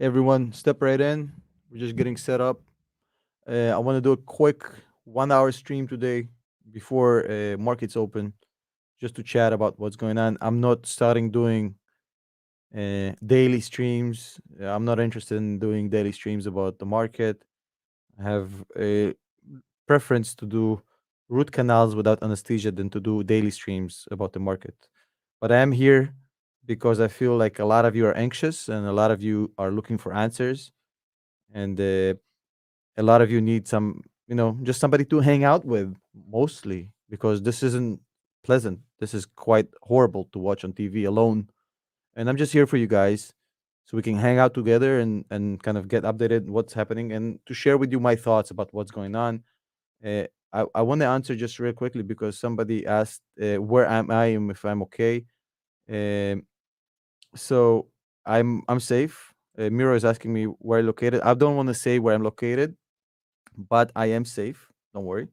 Hey everyone, step right in. We're just getting set up. I want to do a quick 1 hour stream today before markets open, just to chat about what's going on. I'm not starting doing daily streams. I'm not interested in doing daily streams about the market. I have a preference to do root canals without anesthesia than to do daily streams about the market. But I am here because I feel like a lot of you are anxious and a lot of you are looking for answers. And a lot of you need some, just somebody to hang out with, mostly because this isn't pleasant. This is quite horrible to watch on TV alone. And I'm just here for you guys so we can hang out together and kind of get updated what's happening and to share with you my thoughts about what's going on. I want to answer just real quickly because somebody asked where am I and if I'm okay. Um, so I'm safe. Miro is asking me where I'm located. I don't want to say where I'm located, but I am safe. Don't worry.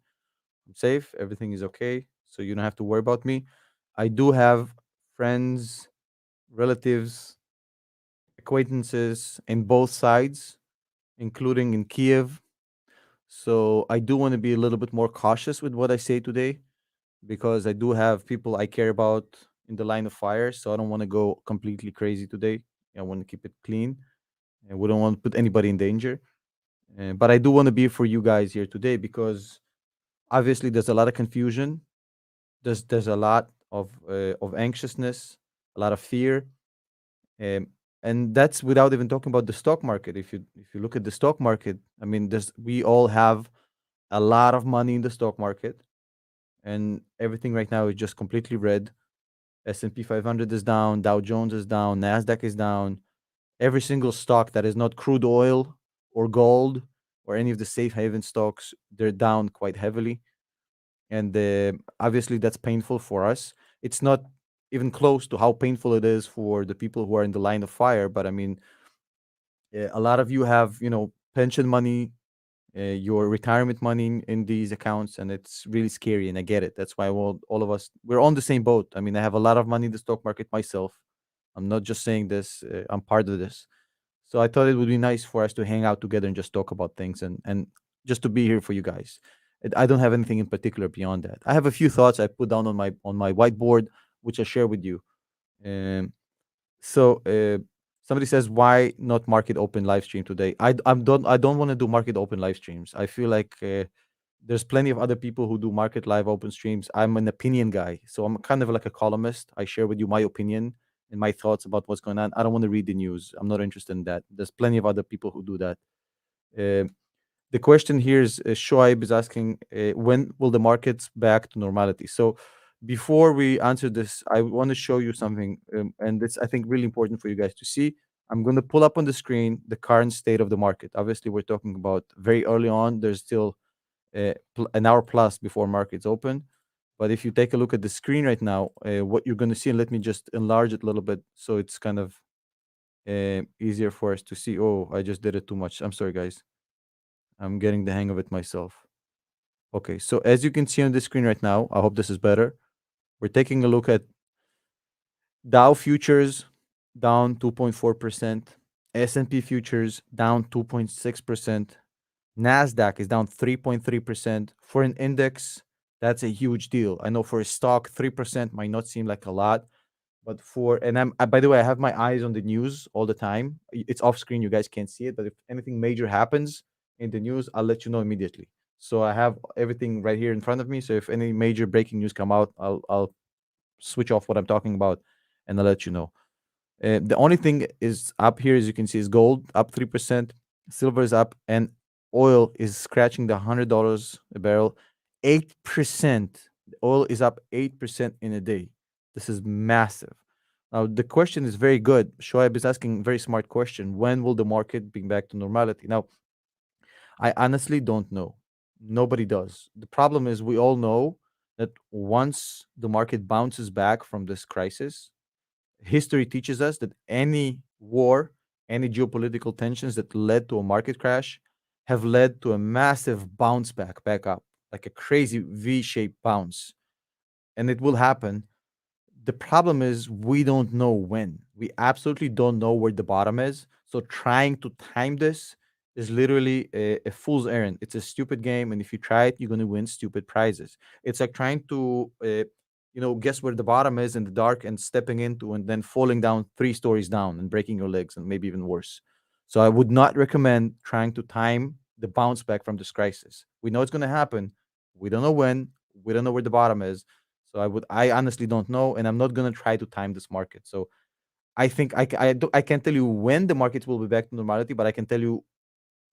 I'm safe. Everything is okay. So you don't have to worry about me. I do have friends, relatives, acquaintances in both sides, including in Kiev. So I do want to be a little bit more cautious with what I say today because I do have people I care about in the line of fire. So I don't want to go completely crazy today. I want to keep it clean and we don't want to put anybody in danger. But I do want to be for you guys here today because obviously there's a lot of confusion. There's a lot of anxiousness, a lot of fear, um, and that's without even talking about the stock market. If you look at the stock market, I mean, there's we all have a lot of money in the stock market, and everything right now is just completely red. S&P 500 is down, Dow Jones is down, Nasdaq is down. Every single stock that is not crude oil or gold or any of the safe haven stocks, they're down quite heavily. And obviously that's painful for us. It's not even close to how painful it is for the people who are in the line of fire. But I mean, a lot of you have pension money, your retirement money in these accounts, and it's really scary. And I get it. That's why all of us we're on the same boat. I mean, I have a lot of money in the stock market myself. I'm not just saying this. I'm part of this. So I thought it would be nice for us to hang out together and just talk about things and just to be here for you guys. I don't have anything in particular beyond that. I have a few thoughts I put down on my whiteboard, which I share with you. Um, so somebody says, why not market open live stream today? I don't want to do market open live streams. I feel like there's plenty of other people who do market live open streams. I'm an opinion guy, so I'm kind of like a columnist. I share with you my opinion and my thoughts about what's going on. I don't want to read the news. I'm not interested in that. There's plenty of other people who do that. Uh, the question here is Shoaib is asking, when will the markets back to normality? So before we answer this, I want to show you something, and it's I think really important for you guys to see. I'm going to pull up on the screen the current state of the market. Obviously, we're talking about very early on. There's still an hour plus before markets open. But if you take a look at the screen right now, what you're going to see, and let me just enlarge it a little bit so it's kind of easier for us to see. Oh, I just did it too much. I'm sorry, guys. I'm getting the hang of it myself. Okay, so as you can see on the screen right now, I hope this is better. We're taking a look at Dow futures down 2.4%, S&P futures down 2.6%, Nasdaq is down 3.3%. For an index, that's a huge deal. I know for a stock, 3% might not seem like a lot, but by the way, I have my eyes on the news all the time. It's off screen, you guys can't see it, but if anything major happens in the news, I'll let you know immediately. So I have everything right here in front of me. So if any major breaking news come out, I'll switch off what I'm talking about and I'll let you know. The only thing is up here, as you can see, is gold up 3%, silver is up, and oil is scratching the $100 a barrel. 8%. Oil is up 8% in a day. This is massive. Now the question is very good. Shoaib is asking a very smart question. When will the market be back to normality? Now, I honestly don't know. Nobody does. The problem is we all know that once the market bounces back from this crisis, history teaches us that any war, any geopolitical tensions that led to a market crash have led to a massive bounce back up, like a crazy V-shaped bounce. And it will happen. The problem is we don't know when. We absolutely don't know where the bottom is. So trying to time this is literally a fool's errand. It's a stupid game, and if you try it, you're going to win stupid prizes. It's like trying to guess where the bottom is in the dark and stepping into and then falling down 3 stories down and breaking your legs and maybe even worse. So I would not recommend trying to time the bounce back from this crisis. We know it's going to happen. We don't know when. We don't know where the bottom is. So I honestly don't know, and I'm not going to try to time this market. So I think I can't tell you when the markets will be back to normality, but I can tell you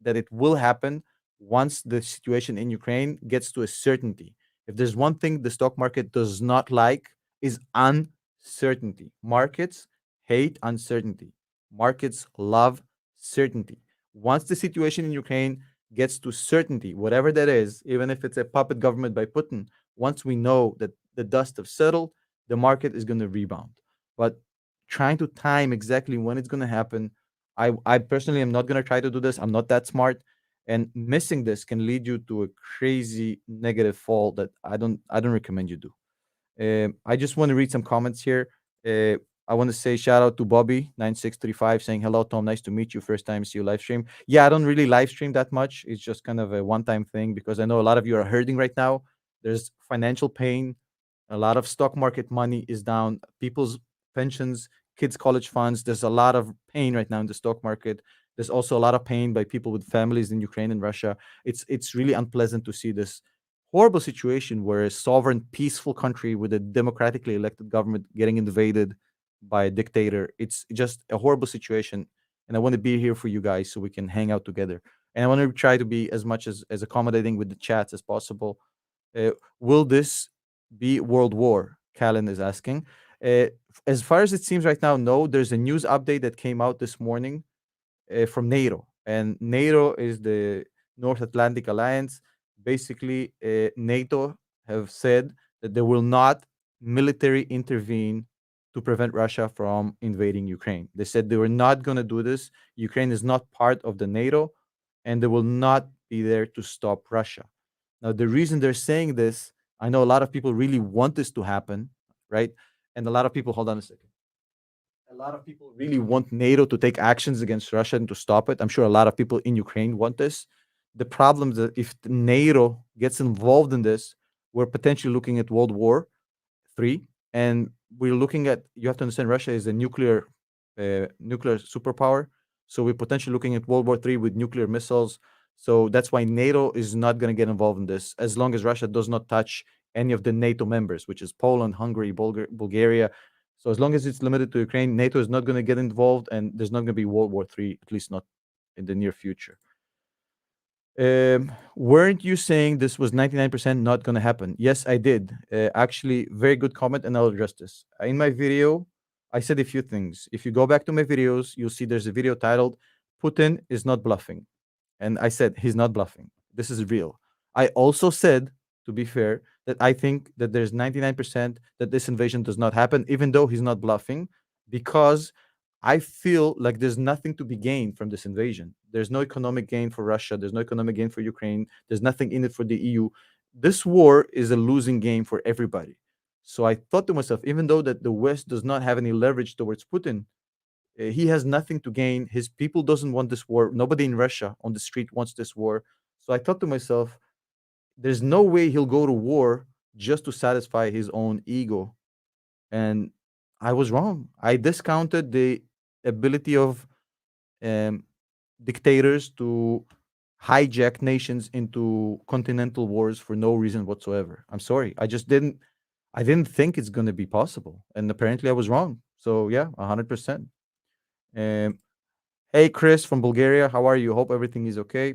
that it will happen once the situation in Ukraine gets to a certainty. If there's one thing the stock market does not like is uncertainty. Markets hate uncertainty. Markets love certainty. Once the situation in Ukraine gets to certainty, whatever that is, even if it's a puppet government by Putin, once we know that the dust have settled, the market is going to rebound. But trying to time exactly when it's going to happen, I personally am not going to try to do this. I'm not that smart, and missing this can lead you to a crazy negative fall that I don't recommend you do. I just want to read some comments here. I want to say shout out to Bobby9635 saying hello Tom, nice to meet you. First time see you live stream. Yeah, I don't really live stream that much. It's just kind of a one time thing because I know a lot of you are hurting right now. There's financial pain. A lot of stock market money is down. People's pensions, kids' college funds. There's a lot of pain right now in the stock market. There's also a lot of pain by people with families in Ukraine and Russia. It's really unpleasant to see this horrible situation where a sovereign, peaceful country with a democratically elected government getting invaded by a dictator. It's just a horrible situation, and I want to be here for you guys so we can hang out together. And I want to try to be as much as accommodating with the chats as possible. Will this be world war? Callan is asking. Uh, as far as it seems right now, no. There's a news update that came out this morning from NATO, and NATO is the North Atlantic Alliance. Basically, NATO have said that they will not military intervene to prevent Russia from invading Ukraine. They said they were not going to do this. Ukraine is not part of the NATO, and they will not be there to stop Russia. Now, the reason they're saying this, I know a lot of people really want this to happen, right? And a lot of people, hold on a second. A lot of people really want NATO to take actions against Russia and to stop it. I'm sure a lot of people in Ukraine want this. The problem is that if NATO gets involved in this, we're potentially looking at World War III, and we're looking at. You have to understand, Russia is a nuclear superpower, so we're potentially looking at World War III with nuclear missiles. So that's why NATO is not going to get involved in this as long as Russia does not touch any of the NATO members, which is Poland, Hungary, Bulgaria. So as long as it's limited to Ukraine, NATO is not going to get involved, and there's not going to be World War III, at least not in the near future. Weren't you saying this was 99% not going to happen? Yes, I did. Actually, very good comment, and I'll address this. In my video, I said a few things. If you go back to my videos, you'll see there's a video titled Putin is not bluffing. And I said he's not bluffing. This is real. I also said, to be fair, that I think that there's 99% that this invasion does not happen, even though he's not bluffing, because I feel like there's nothing to be gained from this invasion. There's no economic gain for Russia. There's no economic gain for Ukraine. There's nothing in it for the EU. This war is a losing game for everybody. So I thought to myself, even though that the West does not have any leverage towards Putin, he has nothing to gain. His people doesn't want this war. Nobody in Russia on the street wants this war. So I thought to myself, there's no way he'll go to war just to satisfy his own ego. And I was wrong. I discounted the ability of um, dictators to hijack nations into continental wars for no reason whatsoever. I'm sorry. I didn't think it's going to be possible. And apparently I was wrong. So yeah, 100%. Um, Hey, Chris from Bulgaria, how are you? Hope everything is okay.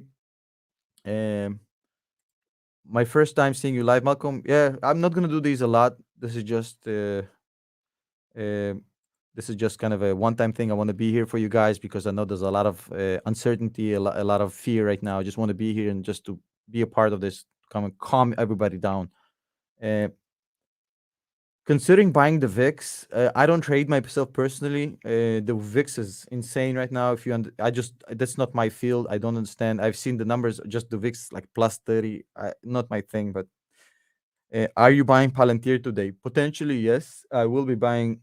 Um, my first time seeing you live, Malcolm. Yeah, I'm not gonna do these a lot. Uh, this is just kind of a one-time thing. I want to be here for you guys because I know there's a lot of uncertainty, a lot of fear right now. I just want to be here and just to be a part of this, come and calm everybody down. Uh, Considering buying the VIX, I don't trade myself personally. The VIX is insane right now. If you, I just that's not my field. I don't understand. I've seen the numbers. Just the VIX like plus 30. Not my thing. But are you buying Palantir today? Potentially, yes. I will be buying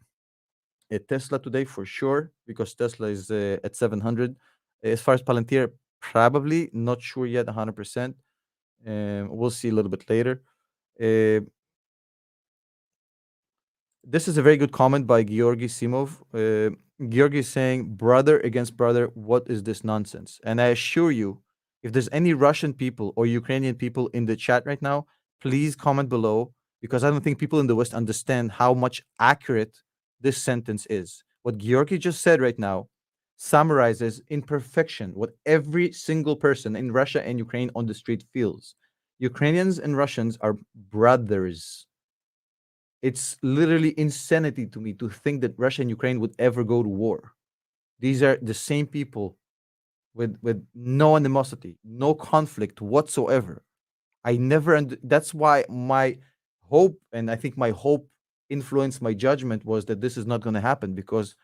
Tesla today for sure, because Tesla is at 700. As far as Palantir, probably not sure yet 100%. We'll see a little bit later. Uh, This is a very good comment by Georgi Simov. Georgi is saying, brother against brother, what is this nonsense? And I assure you, if there's any Russian people or Ukrainian people in the chat right now, please comment below, because I don't think people in the West understand how much accurate this sentence is. What Georgi just said right now summarizes in perfection what every single person in Russia and Ukraine on the street feels. Ukrainians and Russians are brothers. It's literally insanity to me to think that Russia and Ukraine would ever go to war. These are the same people with no animosity, no conflict whatsoever. I never, and that's why my hope, and I think my hope influenced my judgment, was that this is not going to happen, because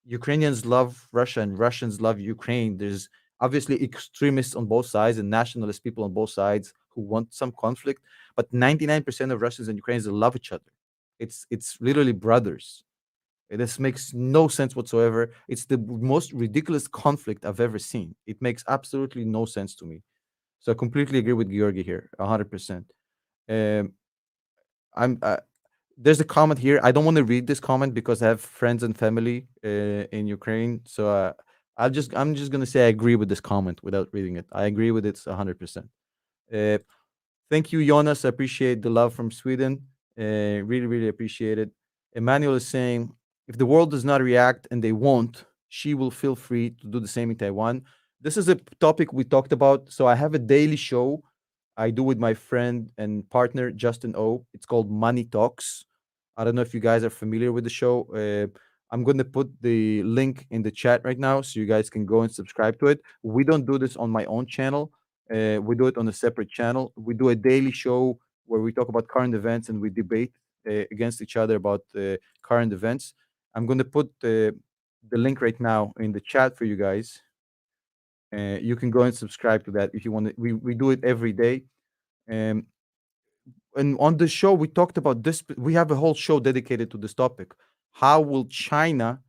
Ukrainians love Russia and Russians love Ukraine. There's obviously extremists on both sides and nationalist people on both sides who want some conflict, but 99% of Russians and Ukrainians love each other. It's literally brothers. This makes no sense whatsoever. It's the most ridiculous conflict I've ever seen. It makes absolutely no sense to me. So I completely agree with Georgi here, 100%. Um, I'm There's a comment here. I don't want to read this comment because I have friends and family in Ukraine. So I'm just gonna say I agree with this comment without reading it. I agree with it 100%. Uh, Thank you, Jonas. I appreciate the love from Sweden. Really, really appreciate it. Emmanuel is saying, if the world does not react, and they won't, she will feel free to do the same in Taiwan. This is a topic we talked about. So I have a daily show I do with my friend and partner, Justin O. It's called Money Talks. I don't know if you guys are familiar with the show. I'm going to put the link in the chat right now so you guys can go and subscribe to it. We don't do this on my own channel. We do it on a separate channel. We do a daily show where we talk about current events and we debate against each other about current events. I'm going to put the link right now in the chat for you guys. You can go and subscribe to that if you want to. We do it every day. Um, and on the show, we talked about this. We have a whole show dedicated to this topic. How will China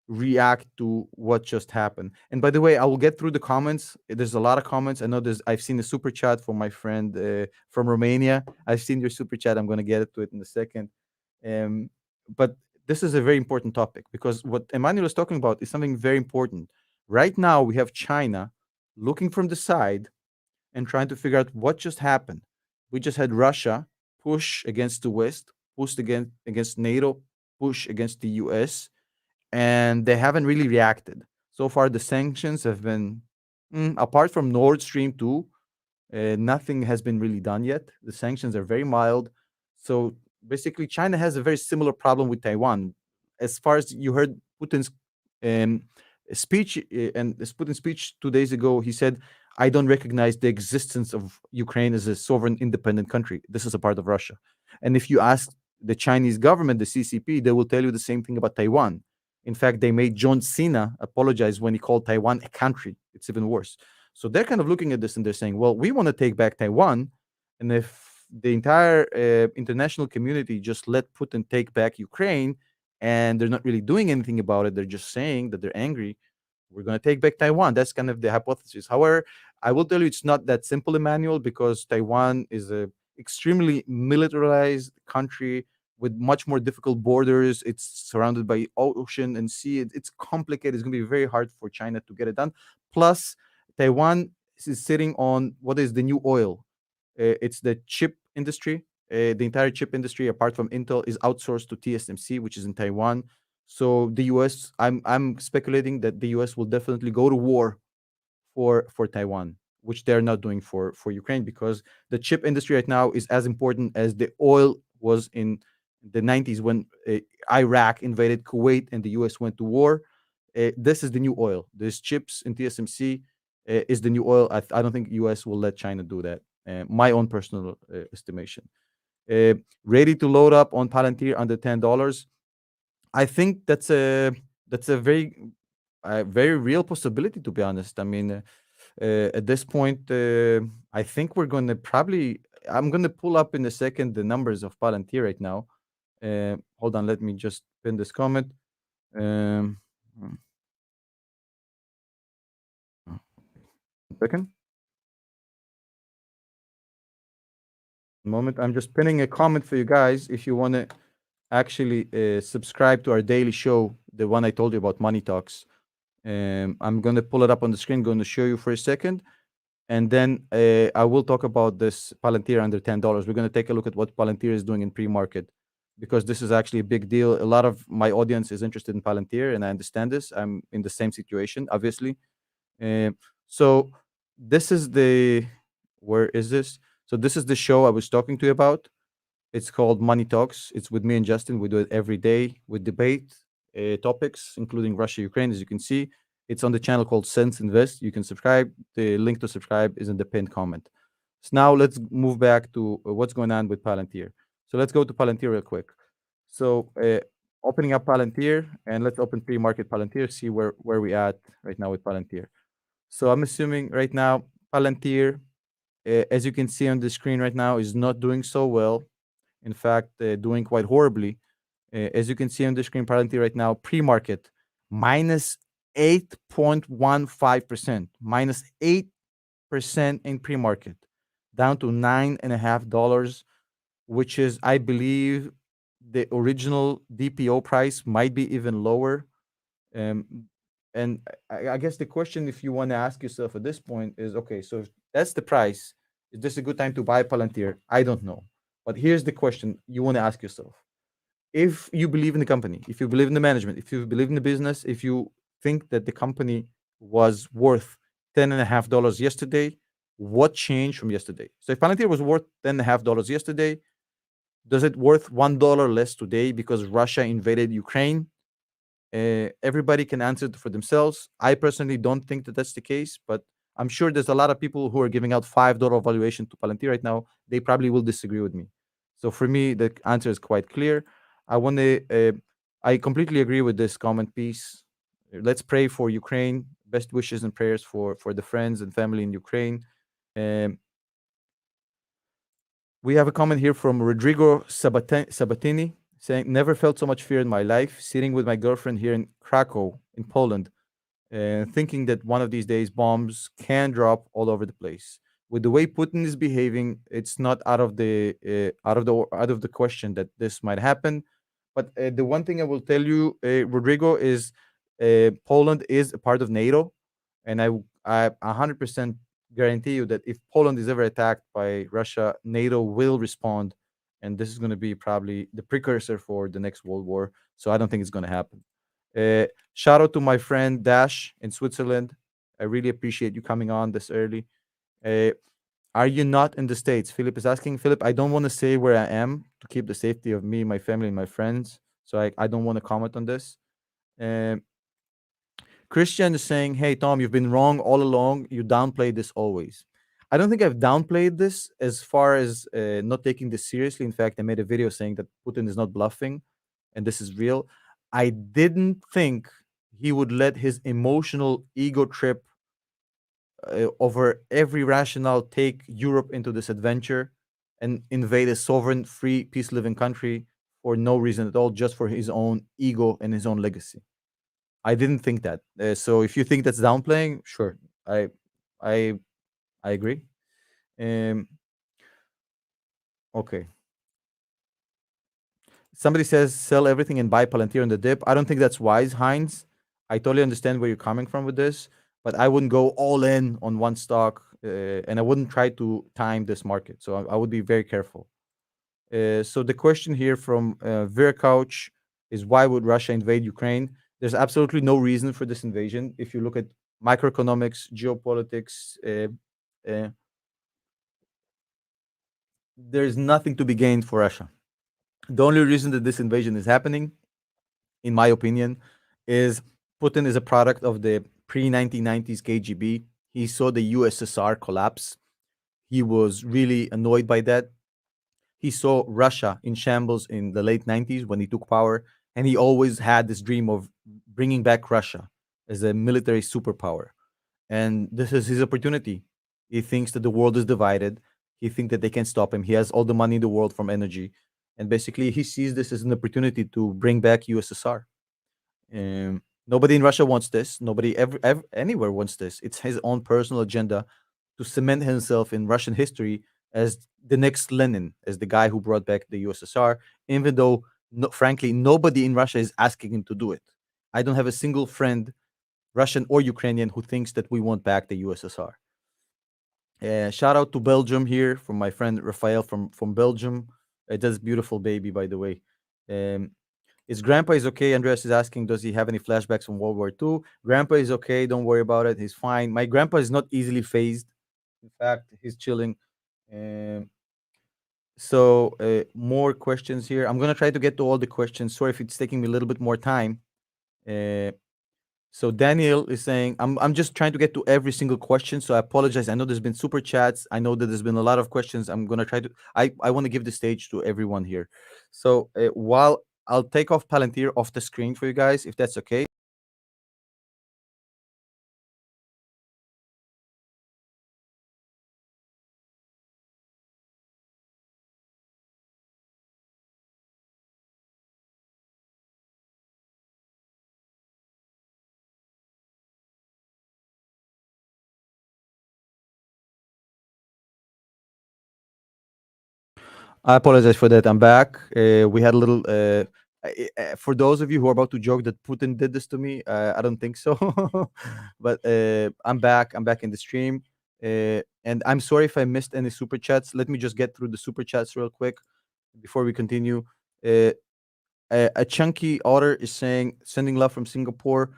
react to what just happened? And by the way, I will get through the comments. There's a lot of comments. I know I've seen a super chat from my friend from Romania. I've seen your super chat. I'm going to get to it in a second. But this is a very important topic, because what Emmanuel is talking about is something very important. Right now, we have China looking from the side and trying to figure out what just happened. We just had Russia push against the West, push against NATO, push against the US, and they haven't really reacted. So far, the sanctions have been, apart from Nord Stream 2, nothing has been really done yet. The sanctions are very mild. So basically, China has a very similar problem with Taiwan. As far as you heard Putin's um, speech, and this Putin's speech 2 days ago, he said, I don't recognize the existence of Ukraine as a sovereign independent country. This is a part of Russia. And if you ask the Chinese government, the CCP, they will tell you the same thing about Taiwan. In fact, they made John Cena apologize when he called Taiwan a country. It's even worse. So they're kind of looking at this and they're saying, well, we want to take back Taiwan. And if the entire international community just let Putin take back Ukraine, and they're not really doing anything about it, they're just saying that they're angry, we're going to take back Taiwan. That's kind of the hypothesis. However, I will tell you it's not that simple, Emmanuel, because Taiwan is a extremely militarized country with much more difficult borders. It's surrounded by ocean and sea. It's complicated. It's going to be very hard for China to get it done. Plus, Taiwan is sitting on what is the new oil. It's the chip industry. The entire chip industry, apart from Intel, is outsourced to TSMC, which is in Taiwan. So the U.S., I'm speculating that the U.S. will definitely go to war for Taiwan, which they're not doing for Ukraine, because the chip industry right now is as important as the oil was in the 90s when Iraq invaded Kuwait and the U.S. went to war. This is the new oil. These chips in TSMC is the new oil. I don't think U.S. will let China do that. My own personal estimation. Ready to load up on Palantir under $10. I think that's a very real possibility, to be honest. I mean, at this point, I think we're going to probably. I'm going to pull up in a second the numbers of Palantir right now. Hold on, let me just pin this comment. Um, mm, oh, 1 second. Moment. I'm just pinning a comment for you guys. If you want to actually subscribe to our daily show, the one I told you about Money Talks, I'm going to pull it up on the screen, going to show you for a second. And then I will talk about this Palantir under $10. We're going to take a look at what Palantir is doing in pre-market because this is actually a big deal. A lot of my audience is interested in Palantir, and I understand this. I'm in the same situation, obviously. Um, so this is the where is this? So this is the show I was talking to you about. It's called Money Talks. It's with me and Justin. We do it every day. We debate topics, including Russia, Ukraine. As you can see, it's on the channel called Sense Invest. You can subscribe. The link to subscribe is in the pinned comment. So now let's move back to what's going on with Palantir. So let's go to Palantir real quick. So opening up Palantir, and let's open pre-market Palantir. See where we at right now with Palantir. So I'm assuming right now Palantir, as you can see on the screen right now, is not doing so well. In fact, doing quite horribly. As you can see on the screen, Palantir right now, pre-market minus 8.15%, minus 8% in pre-market, down to $9.50, which is, I believe, the original DPO price might be even lower. Um, and I guess the question, if you want to ask yourself at this point, is okay, so if that's the price, is this a good time to buy Palantir? I don't know. But here's the question you want to ask yourself. If you believe in the company, if you believe in the management, if you believe in the business, if you think that the company was worth $10.50 yesterday, what changed from yesterday? So if Palantir was worth $10.50 yesterday, does it worth $1 less today because Russia invaded Ukraine? Everybody can answer it for themselves. I personally don't think that that's the case, but I'm sure there's a lot of people who are giving out $5 valuation to Palantir right now. They probably will disagree with me. So for me, the answer is quite clear. I want to. I completely agree with this comment piece. Let's pray for Ukraine. Best wishes and prayers for the friends and family in Ukraine. Um, we have a comment here from Rodrigo Sabatini saying, "Never felt so much fear in my life. Sitting with my girlfriend here in Krakow, in Poland, thinking that one of these days bombs can drop all over the place. With the way Putin is behaving, it's not out of the question that this might happen. But the one thing I will tell you, Rodrigo, is Poland is a part of NATO, and I 100% guarantee you that if Poland is ever attacked by Russia, NATO will respond, and this is going to be probably the precursor for the next World War. So I don't think it's going to happen. Shout out to my friend Dash in Switzerland. I really appreciate you coming on this early. Uh, are you not in the States? Philip is asking. Philip, I don't want to say where I am to keep the safety of me, my family, and my friends. So I don't want to comment on this. Um, Christian is saying, "Hey Tom, you've been wrong all along. You downplayed this always." I don't think I've downplayed this as far as not taking this seriously. In fact, I made a video saying that Putin is not bluffing, and this is real. I didn't think he would let his emotional ego trip over every rationale take Europe into this adventure and invade a sovereign, free, peace-living country for no reason at all, just for his own ego and his own legacy. I didn't think that. So if you think that's downplaying, sure, I, I, I agree. Um, okay. Somebody says sell everything and buy Palantir on the dip. I don't think that's wise, Heinz. I totally understand where you're coming from with this, but I wouldn't go all in on one stock, and I wouldn't try to time this market. So I would be very careful. So the question here from Vera Couch is, why would Russia invade Ukraine? There's absolutely no reason for this invasion. If you look at microeconomics, geopolitics, uh, there's nothing to be gained for Russia. The only reason that this invasion is happening, in my opinion, is Putin is a product of the pre 1990s KGB. He saw the USSR collapse. He was really annoyed by that. He saw Russia in shambles in the late 90s when he took power, and he always had this dream of bringing back Russia as a military superpower. And this is his opportunity. He thinks that the world is divided. He thinks that they can stop him. He has all the money in the world from energy, and basically he sees this as an opportunity to bring back USSR. Nobody in Russia wants this. Nobody ever anywhere wants this. It's his own personal agenda to cement himself in Russian history as the next Lenin, as the guy who brought back the USSR, even though, no, frankly, nobody in Russia is asking him to do it. I don't have a single friend, Russian or Ukrainian, who thinks that we want back the USSR. Shout out to Belgium here from my friend Rafael from Belgium. That's beautiful baby, by the way. Um, his grandpa is okay. Andreas is asking, does he have any flashbacks from World War II? Grandpa is okay. Don't worry about it. He's fine. My grandpa is not easily phased. In fact, he's chilling. Um, more questions here. I'm gonna try to get to all the questions. Sorry if it's taking me a little bit more time. Uh, so Daniel is saying, I'm just trying to get to every single question. So I apologize. I know there's been super chats. I know that there's been a lot of questions. I'm gonna try to. I want to give the stage to everyone here. So while I'll take off Palantir off the screen for you guys, if that's okay. I apologize for that. I'm back. We had a little. For those of you who are about to joke that Putin did this to me, I don't think so. But I'm back. I'm back in the stream. And I'm sorry if I missed any super chats. Let me just get through the super chats real quick before we continue. Uh, a chunky otter is saying, sending love from Singapore.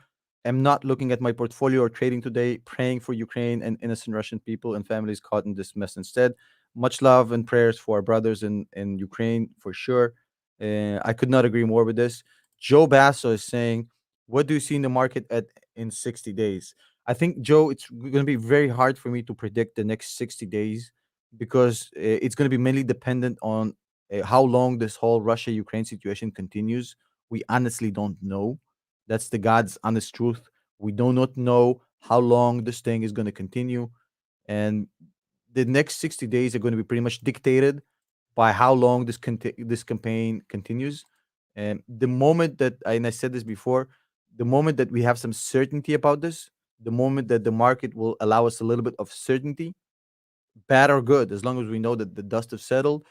I'm not looking at my portfolio or trading today, praying for Ukraine and innocent Russian people and families caught in this mess instead. Much love and prayers for our brothers in Ukraine for sure. I could not agree more with this. Joe Basso is saying, what do you see in the market at in 60 days? I think, Joe, it's going to be very hard for me to predict the next 60 days because it's going to be mainly dependent on how long this whole Russia Ukraine situation continues. We honestly don't know. That's the God's honest truth. We do not know how long this thing is going to continue. And the next 60 days are going to be pretty much dictated by how long this campaign continues. And the moment that, and I said this before, the moment that we have some certainty about this, the moment that the market will allow us a little bit of certainty, bad or good, as long as we know that the dust has settled,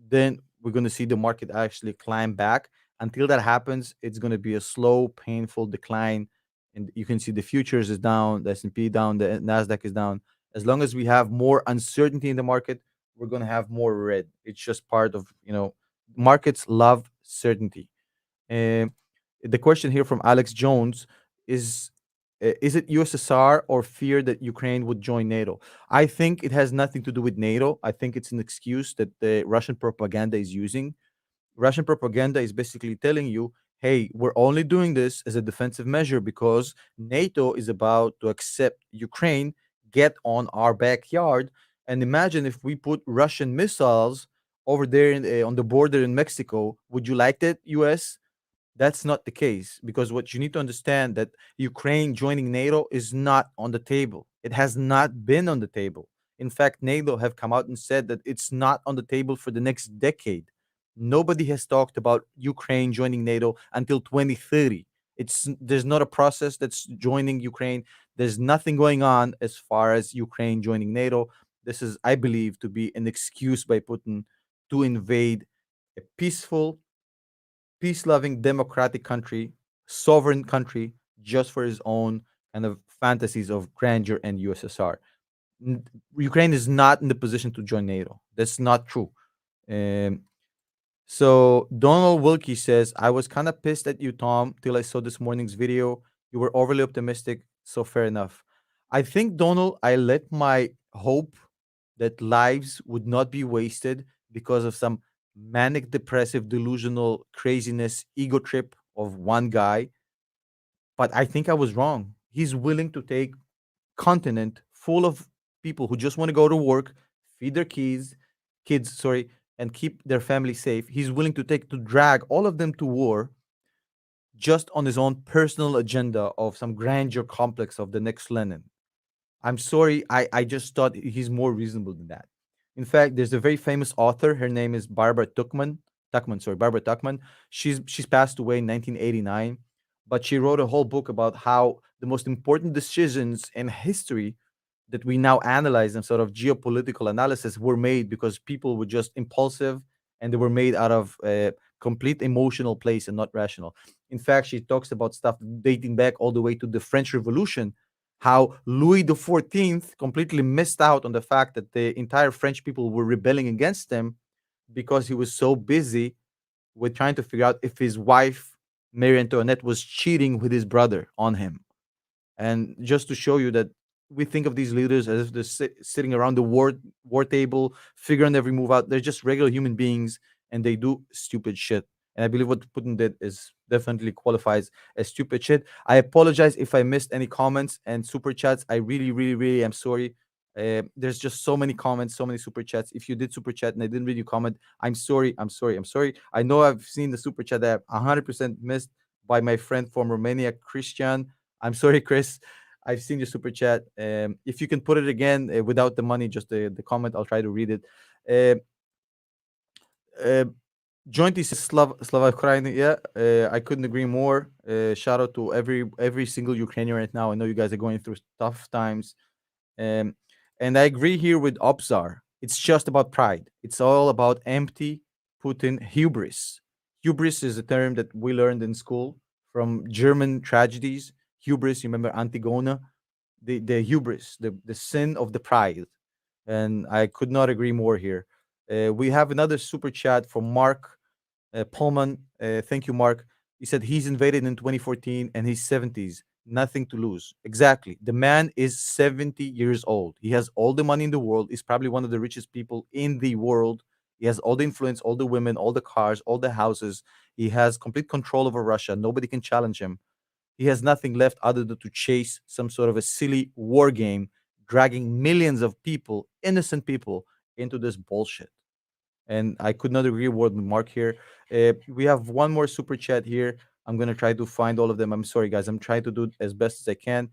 then we're going to see the market actually climb back. Until that happens, it's going to be a slow, painful decline. And you can see the futures is down, the S&P down, the Nasdaq is down. As long as we have more uncertainty in the market, we're going to have more red. It's just part of, markets love certainty. Um, the question here from Alex Jones is it USSR or fear that Ukraine would join NATO? I think it has nothing to do with NATO. I think it's an excuse that the Russian propaganda is using. Russian propaganda is basically telling you, hey, we're only doing this as a defensive measure because NATO is about to accept Ukraine, get on our backyard. And imagine if we put Russian missiles over there on the border in Mexico. Would you like that, US? That's not the case because what you need to understand that Ukraine joining NATO is not on the table. It has not been on the table. In fact, NATO have come out and said that it's not on the table for the next decade. Nobody has talked about Ukraine joining NATO until 2030. There's not a process that's joining Ukraine. There's nothing going on as far as Ukraine joining NATO. This is, I believe, to be an excuse by Putin to invade a peaceful, peace loving democratic country, sovereign country, just for his own kind of fantasies of grandeur and USSR. Ukraine is not in the position to join NATO. That's not true. Um, so Donald Wilkie says, I was kind of pissed at you, Tom, till I saw this morning's video. You were overly optimistic. So fair enough. I think, Donald, I let my hope that lives would not be wasted because of some manic depressive delusional craziness ego trip of one guy, but I think I was wrong. He's willing to take continent full of people who just want to go to work, feed their kids, sorry, and keep their family safe. He's willing to drag all of them to war just on his own personal agenda of some grandeur complex of the next Lenin. I'm sorry, I just thought he's more reasonable than that. In fact, there's a very famous author. Her name is Barbara Tuchman. Barbara Tuchman. She's passed away in 1989. but she wrote a whole book about how the most important decisions in history that we now analyze in sort of geopolitical analysis were made because people were just impulsive, and they were made out of a complete emotional place and not rational. In fact, she talks about stuff dating back all the way to the French Revolution, how Louis the 14th completely missed out on the fact that the entire French people were rebelling against him because he was so busy with trying to figure out if his wife Marie Antoinette was cheating with his brother on him. And just to show you that we think of these leaders as if they're sitting around the war table, figuring every move out. They're just regular human beings, and they do stupid shit. And I believe what Putin did is definitely qualifies as stupid shit. I apologize if I missed any comments and super chats. I really, really, really am sorry. There's just so many comments, so many super chats. If you did super chat and I didn't read your comment, I'm sorry. I'm sorry. I'm sorry. I know I've seen the super chat that I 100% missed by my friend from Romania, Christian. I'm sorry, Chris. I've seen your super chat. If you can put it again without the money, just the comment, I'll try to read it. Uh, uh, Jointy says Slava Ukraine. Yeah, I couldn't agree more. Shout out to every single Ukrainian right now. I know you guys are going through tough times. Um, and I agree here with Opsar. It's just about pride. It's all about empty Putin hubris. Hubris is a term that we learned in school from German tragedies. Hubris, you remember Antigona? The hubris, the sin of the pride. And I could not agree more here. We have another super chat from Mark Pullman. Thank you, Mark. He said he's invaded in 2014 and he's 70s. Nothing to lose. Exactly. The man is 70 years old. He has all the money in the world. He's probably one of the richest people in the world. He has all the influence, all the women, all the cars, all the houses. He has complete control over Russia. Nobody can challenge him. He has nothing left other than to chase some sort of a silly war game, dragging millions of people, innocent people, into this bullshit. And I could not agree more with Mark here. We have one more super chat here. I'm gonna try to find all of them. I'm sorry, guys. I'm trying to do it as best as I can.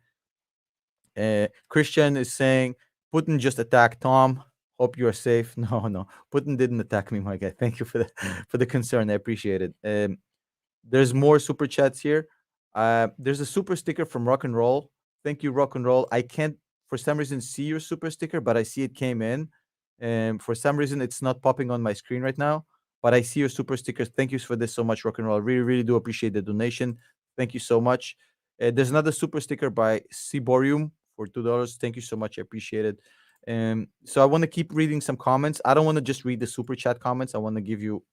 Christian is saying Putin just attacked Tom. Hope you are safe. No, no, Putin didn't attack me, my guy. Thank you for the for the concern. I appreciate it. There's more super chats here. There's a super sticker from Rock and Roll. Thank you, Rock and Roll. I can't, for some reason, see your super sticker, but I see it came in. And for some reason, it's not popping on my screen right now. But I see your super stickers. Thank you for this so much, Rock and Roll. I really, really do appreciate the donation. Thank you so much. There's another super sticker by Ciborium for $2. Thank you so much. I appreciate it. So I want to keep reading some comments. I don't want to just read the super chat comments. I want to give you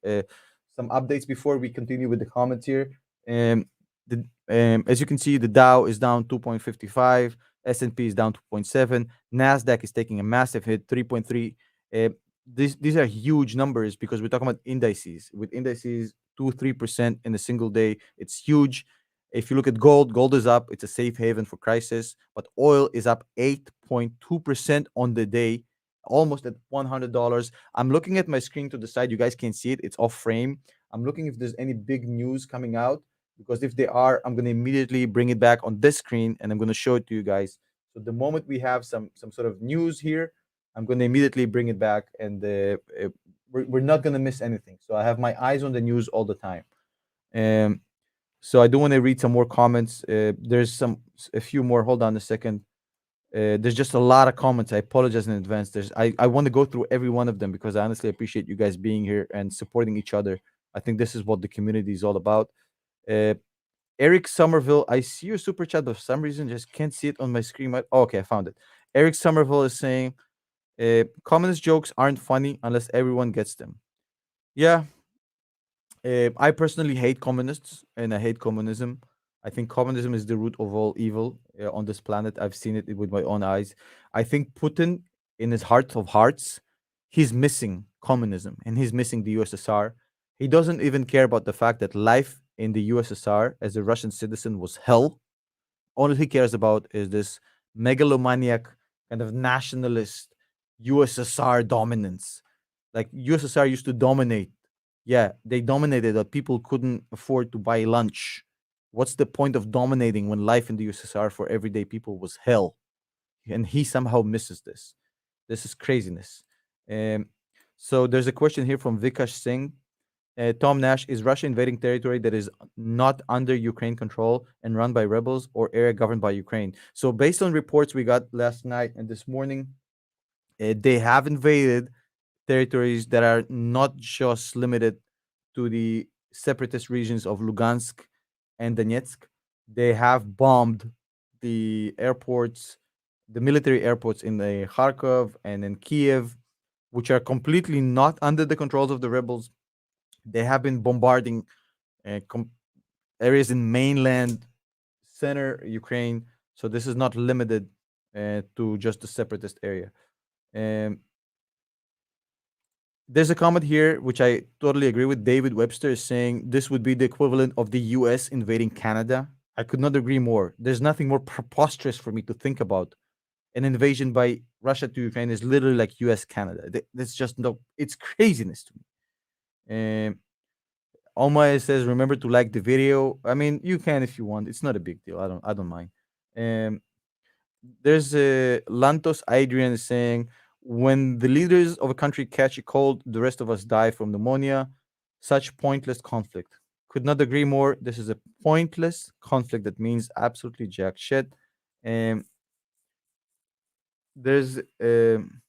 some updates before we continue with the comments here. As you can see, the Dow is down 2.55, S&P is down 2.7, Nasdaq is taking a massive hit, 3.3. Uh, these are huge numbers because we're talking about indices. With indices 2-3% in a single day, it's huge. If you look at gold, gold is up. It's a safe haven for crisis. But oil is up 8.2% on the day, almost at $100. I'm looking at my screen to the side. You guys can't see it. It's off frame. I'm looking if there's any big news coming out, because if they are, I'm going to immediately bring it back on this screen and I'm going to show it to you guys. So the moment we have some sort of news here, I'm going to immediately bring it back, and we're not going to miss anything. So I have my eyes on the news all the time. Um, so I do want to read some more comments. There's a few more. Hold on a second. There's just a lot of comments. I apologize in advance. I want to go through every one of them because I honestly appreciate you guys being here and supporting each other. I think this is what the community is all about. Uh, Eric Somerville, I see your super chat, but for some reason just can't see it on my screen. Oh, okay, I found it. Eric Somerville is saying, communist jokes aren't funny unless everyone gets them. Yeah, I personally hate communists and I hate communism. I think communism is the root of all evil on this planet. I've seen it with my own eyes. I think Putin, in his heart of hearts, he's missing communism and he's missing the USSR. He doesn't even care about the fact that life in the USSR as a Russian citizen was hell. All he cares about is this megalomaniac kind of nationalist USSR dominance. Like USSR used to dominate. Yeah, they dominated that people couldn't afford to buy lunch. What's the point of dominating when life in the USSR for everyday people was hell? And he somehow misses this. This is craziness. Um, so there's a question here from Vikash Singh. Tom Nash, is Russia invading territory that is not under Ukraine control and run by rebels or area governed by Ukraine? So, based on reports we got last night and this morning, they have invaded territories that are not just limited to the separatist regions of Lugansk and Donetsk. They have bombed the airports, the military airports in the Kharkov and in Kyiv, which are completely not under the controls of the rebels. They have been bombarding areas in mainland center Ukraine. So this is not limited to just the separatist area. Um, there's a comment here which I totally agree with. David Webster is saying this would be the equivalent of the U.S. invading Canada. I could not agree more. There's nothing more preposterous for me to think about. An invasion by Russia to Ukraine is literally like U.S. Canada. That's just no. It's craziness to me. Omar says, remember to like the video. I mean, you can if you want. It's not a big deal. I don't mind. Um, there's Lantos Adrian is saying, when the leaders of a country catch a cold, the rest of us die from pneumonia. Such pointless conflict. Could not agree more. This is a pointless conflict that means absolutely jack shit. Um, there's um,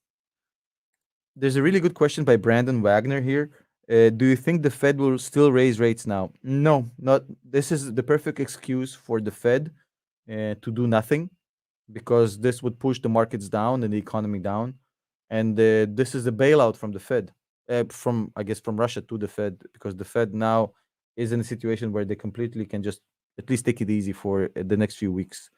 there's a really good question by Brandon Wagner here. Do you think the Fed will still raise rates now? No, not. This is the perfect excuse for the Fed to do nothing, because this would push the markets down and the economy down, and this is a bailout from the Fed, from, I guess, from Russia to the Fed, because the Fed now is in a situation where they completely can just at least take it easy for the next few weeks.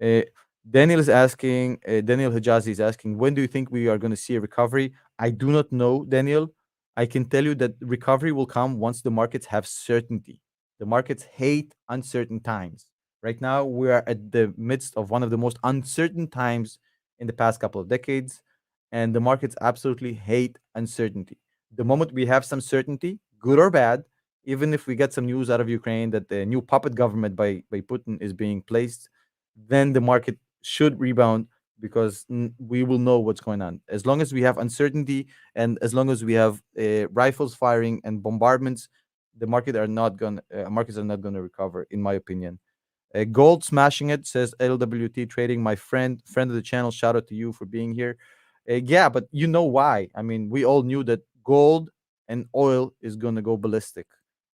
Uh, Daniel Hijazi is asking, when do you think we are going to see a recovery? I do not know, Daniel. I can tell you that recovery will come once the markets have certainty. The markets hate uncertain times. Right now, we are at the midst of one of the most uncertain times in the past couple of decades, and the markets absolutely hate uncertainty. The moment we have some certainty, good or bad, even if we get some news out of Ukraine that the new puppet government by Putin is being placed, then the market should rebound, because we will know what's going on. As long as we have uncertainty and as long as we have rifles firing and bombardments, the markets are not going to recover, in my opinion. Gold smashing it, says LWT Trading, my friend of the channel. Shout out to you for being here. Yeah, but you know why? I mean, we all knew that gold and oil is going to go ballistic.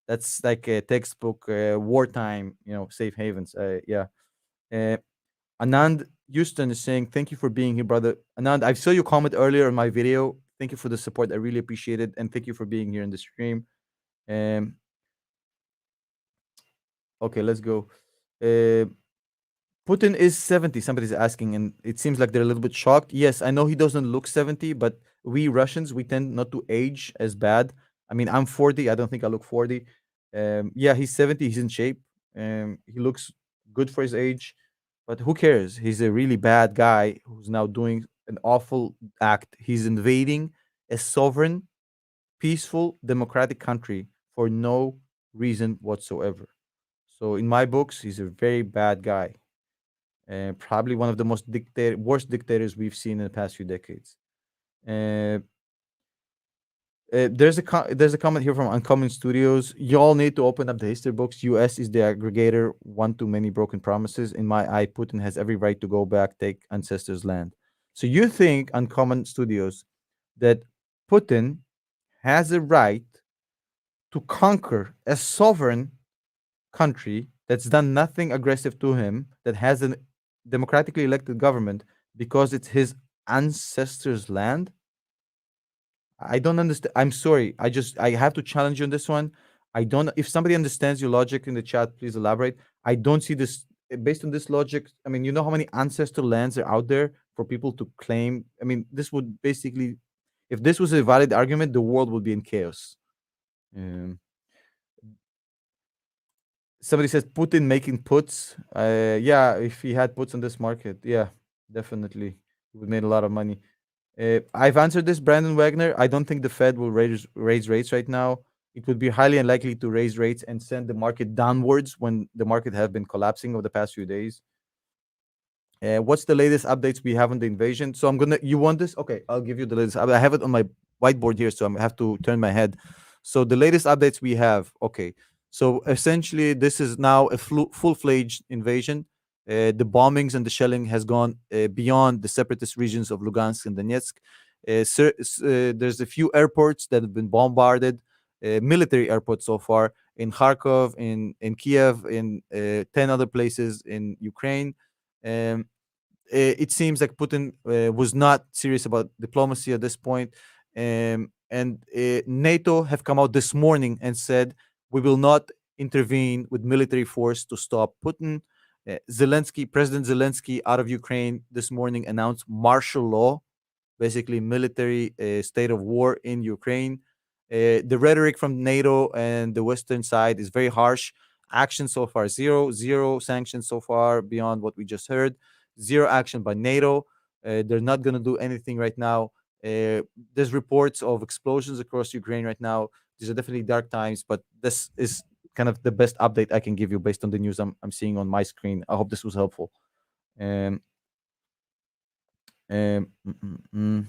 That's like a textbook wartime, safe havens. Yeah. Uh, Anand Houston is saying, thank you for being here, brother. Anand, I saw your comment earlier in my video. Thank you for the support. I really appreciate it. And thank you for being here in the stream. Um, okay, let's go. Uh, Putin is 70. Somebody's asking, and it seems like they're a little bit shocked. Yes, I know he doesn't look 70, but we Russians, we tend not to age as bad. I mean, I'm 40. I don't think I look 40. Yeah, he's 70. He's in shape. He looks good for his age, but who cares? He's a really bad guy who's now doing an awful act. He's invading a sovereign, peaceful, democratic country for no reason whatsoever. So, in my books, he's a very bad guy, probably one of the worst dictators we've seen in the past few decades. Uh, there's a comment here from Uncommon Studios. Y'all need to open up the history books. U.S. is the aggregator. One too many broken promises. In my eye, Putin has every right to go back, take ancestors' land. So you think, Uncommon Studios, that Putin has a right to conquer a sovereign country that's done nothing aggressive to him, that has a democratically elected government, because it's his ancestors' land? I don't understand. I'm sorry. I have to challenge you on this one. I don't. If somebody understands your logic in the chat, please elaborate. I don't see this based on this logic. I mean, you know how many ancestral lands are out there for people to claim. I mean, this would basically, if this was a valid argument, the world would be in chaos. Um, Somebody says Putin making puts. Yeah, if he had puts on this market, yeah, definitely, he would made a lot of money. I've answered this, Brandon Wagner. I don't think the Fed will raise rates right now. It would be highly unlikely to raise rates and send the market downwards when the market have been collapsing over the past few days. What's the latest updates we have on the invasion? So I'm gonna. You want this? Okay, I'll give you the latest. I have it on my whiteboard here, so I have to turn my head. So the latest updates we have, okay. So essentially, this is now a full-fledged invasion. The bombings and the shelling has gone beyond the separatist regions of Lugansk and Donetsk. There's a few airports that have been bombarded, military airports so far in Kharkov, in Kiev, in 10 other places in Ukraine. Um, it seems like Putin was not serious about diplomacy at this point. And NATO have come out this morning and said we will not intervene with military force to stop Putin. President Zelensky out of Ukraine this morning announced martial law, basically military state of war in Ukraine. The rhetoric from NATO and the Western side is very harsh. Action so far zero, zero sanctions so far beyond what we just heard, zero action by NATO. They're not going to do anything right now. There's reports of explosions across Ukraine right now. These are definitely dark times, but this is kind of the best update I can give you based on the news I'm seeing on my screen. I hope this was helpful. Um, um, mm, mm, mm.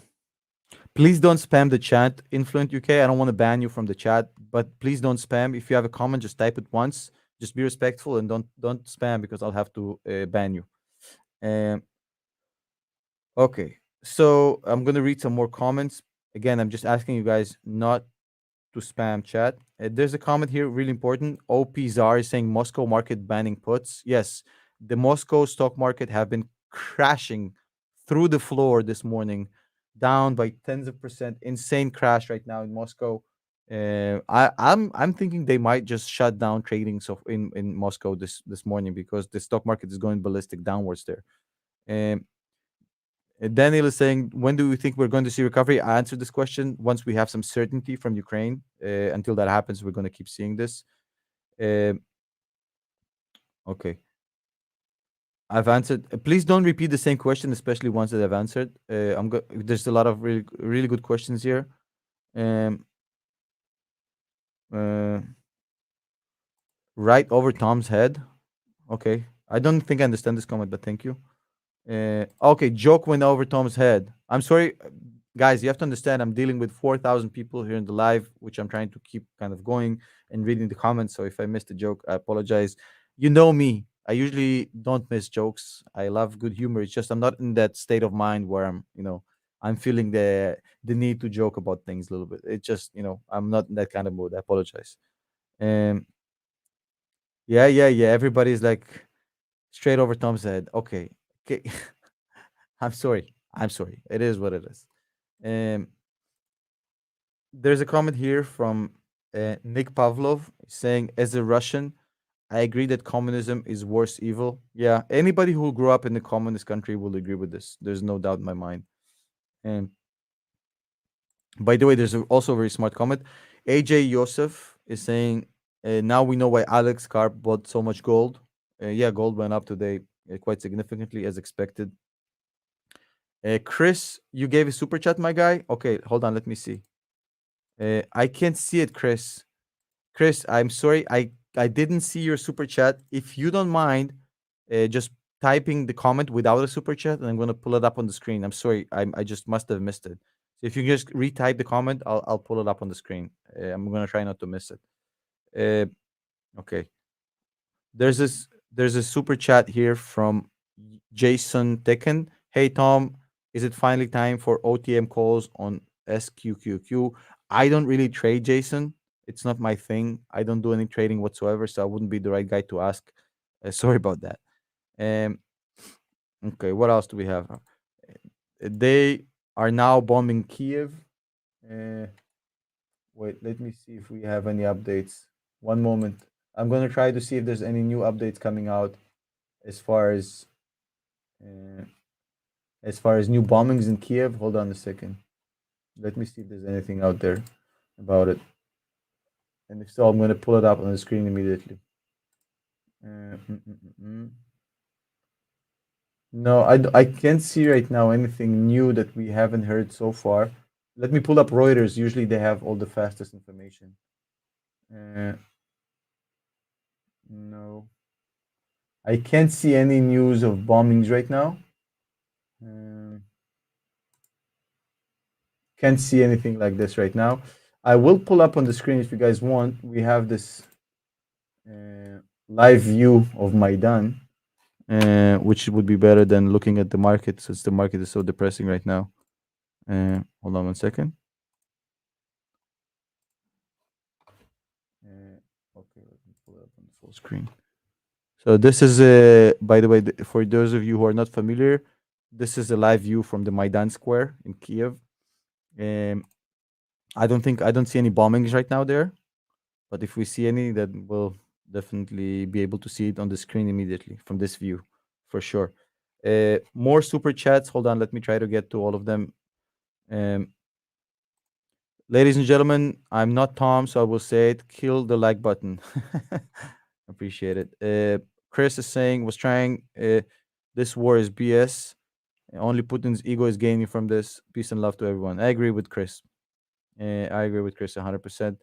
Please don't spam the chat, Influent UK. I don't want to ban you from the chat, but please don't spam. If you have a comment, just type it once. Just be respectful and don't spam because I'll have to ban you. Um, okay, so I'm gonna read some more comments. Again, I'm just asking you guys not to spam chat. There's a comment here, really important. OP Czar is saying Moscow market banning puts. Yes, the Moscow stock market have been crashing through the floor this morning, down by tens of percent. Insane crash right now in Moscow. I'm thinking they might just shut down trading so in Moscow this morning because the stock market is going ballistic downwards there. Um, Daniel is saying, when do we think we're going to see recovery? I answered this question once we have some certainty from Ukraine. Until that happens, we're going to keep seeing this. Okay. I've answered. Please don't repeat the same question, especially ones that I've answered. There's a lot of really, really good questions here. Um, uh, right over Tom's head. Okay. I don't think I understand this comment, but thank you. Okay, joke went over Tom's head. I'm sorry, guys. You have to understand. I'm dealing with 4,000 people here in the live, which I'm trying to keep kind of going and reading the comments. So if I missed a joke, I apologize. You know me. I usually don't miss jokes. I love good humor. It's just I'm not in that state of mind where I'm feeling the need to joke about things a little bit. It's just I'm not in that kind of mood. I apologize. Um, yeah, yeah, yeah. Everybody's like straight over Tom's head. Okay, okay. I'm sorry. I'm sorry. It is what it is. Um, there's a comment here from Nick Pavlov saying, as a Russian, I agree that communism is worse evil. Yeah, anybody who grew up in a communist country will agree with this. There's no doubt in my mind. And by the way, there's also a very smart comment. AJ Yosef is saying, now we know why Alex Karp bought so much gold. Yeah, gold went up today quite significantly as expected. Chris, you gave a super chat, my guy. Okay, hold on. Let me see. I can't see it, Chris. Chris, I'm sorry. I didn't see your super chat. If you don't mind, just typing the comment without a super chat, and I'm gonna pull it up on the screen. I'm sorry. I just must have missed it. So if you just retype the comment, I'll pull it up on the screen. I'm gonna try not to miss it. Okay. There's a super chat here from Jason Tekken. Hey Tom, is it finally time for OTM calls on SQQQ? I don't really trade, Jason. It's not my thing. I don't do any trading whatsoever, so I wouldn't be the right guy to ask. Sorry about that. Um, okay, what else do we have? They are now bombing Kyiv. Uh, Wait, let me see if we have any updates. One moment. I'm gonna try to see if there's any new updates coming out as far as uh, new bombings in Kiev. Hold on a second. Let me see if there's anything out there about it. And if so, I'm gonna pull it up on the screen immediately. Uh, mm, mm, mm, mm. No, I can't see right now anything new that we haven't heard so far. Let me pull up Reuters. Usually they have all the fastest information. Uh, no, I can't see any news of bombings right now. Um, can't see anything like this right now. I will pull up on the screen if you guys want. We have this uh, live view of Maidan, which would be better than looking at the market since the market is so depressing right now. Hold on one second. Okay, let me pull it up on the full screen. So this is by the way, for those of you who are not familiar, this is a live view from the Maidan Square in Kiev. Um, I don't see any bombings right now there, but if we see any, then we'll definitely be able to see it on the screen immediately from this view, for sure. More super chats. Hold on, let me try to get to all of them. Um, Ladies and gentlemen, I'm not Tom, so I will say it. Kill the like button. Appreciate it. Chris is saying, was trying. This war is BS. Only Putin's ego is gaining from this. Peace and love to everyone. I agree with Chris. I agree with Chris 100%.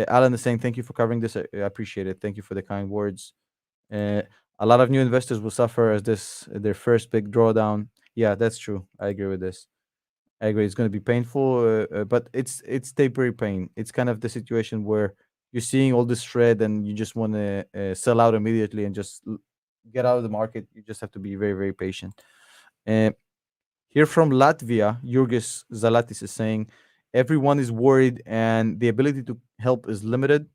Alan is saying, thank you for covering this. I appreciate it. Thank you for the kind words. Uh, a lot of new investors will suffer as this their first big drawdown. Yeah, that's true. I agree with this. I agree. It's going to be painful, but it's temporary pain. It's kind of the situation where you're seeing all this shred and you just want to sell out immediately and just get out of the market. You just have to be very, very patient. Uh, Here from Latvia, Jurgis Zalatis is saying, everyone is worried and the ability to help is limited.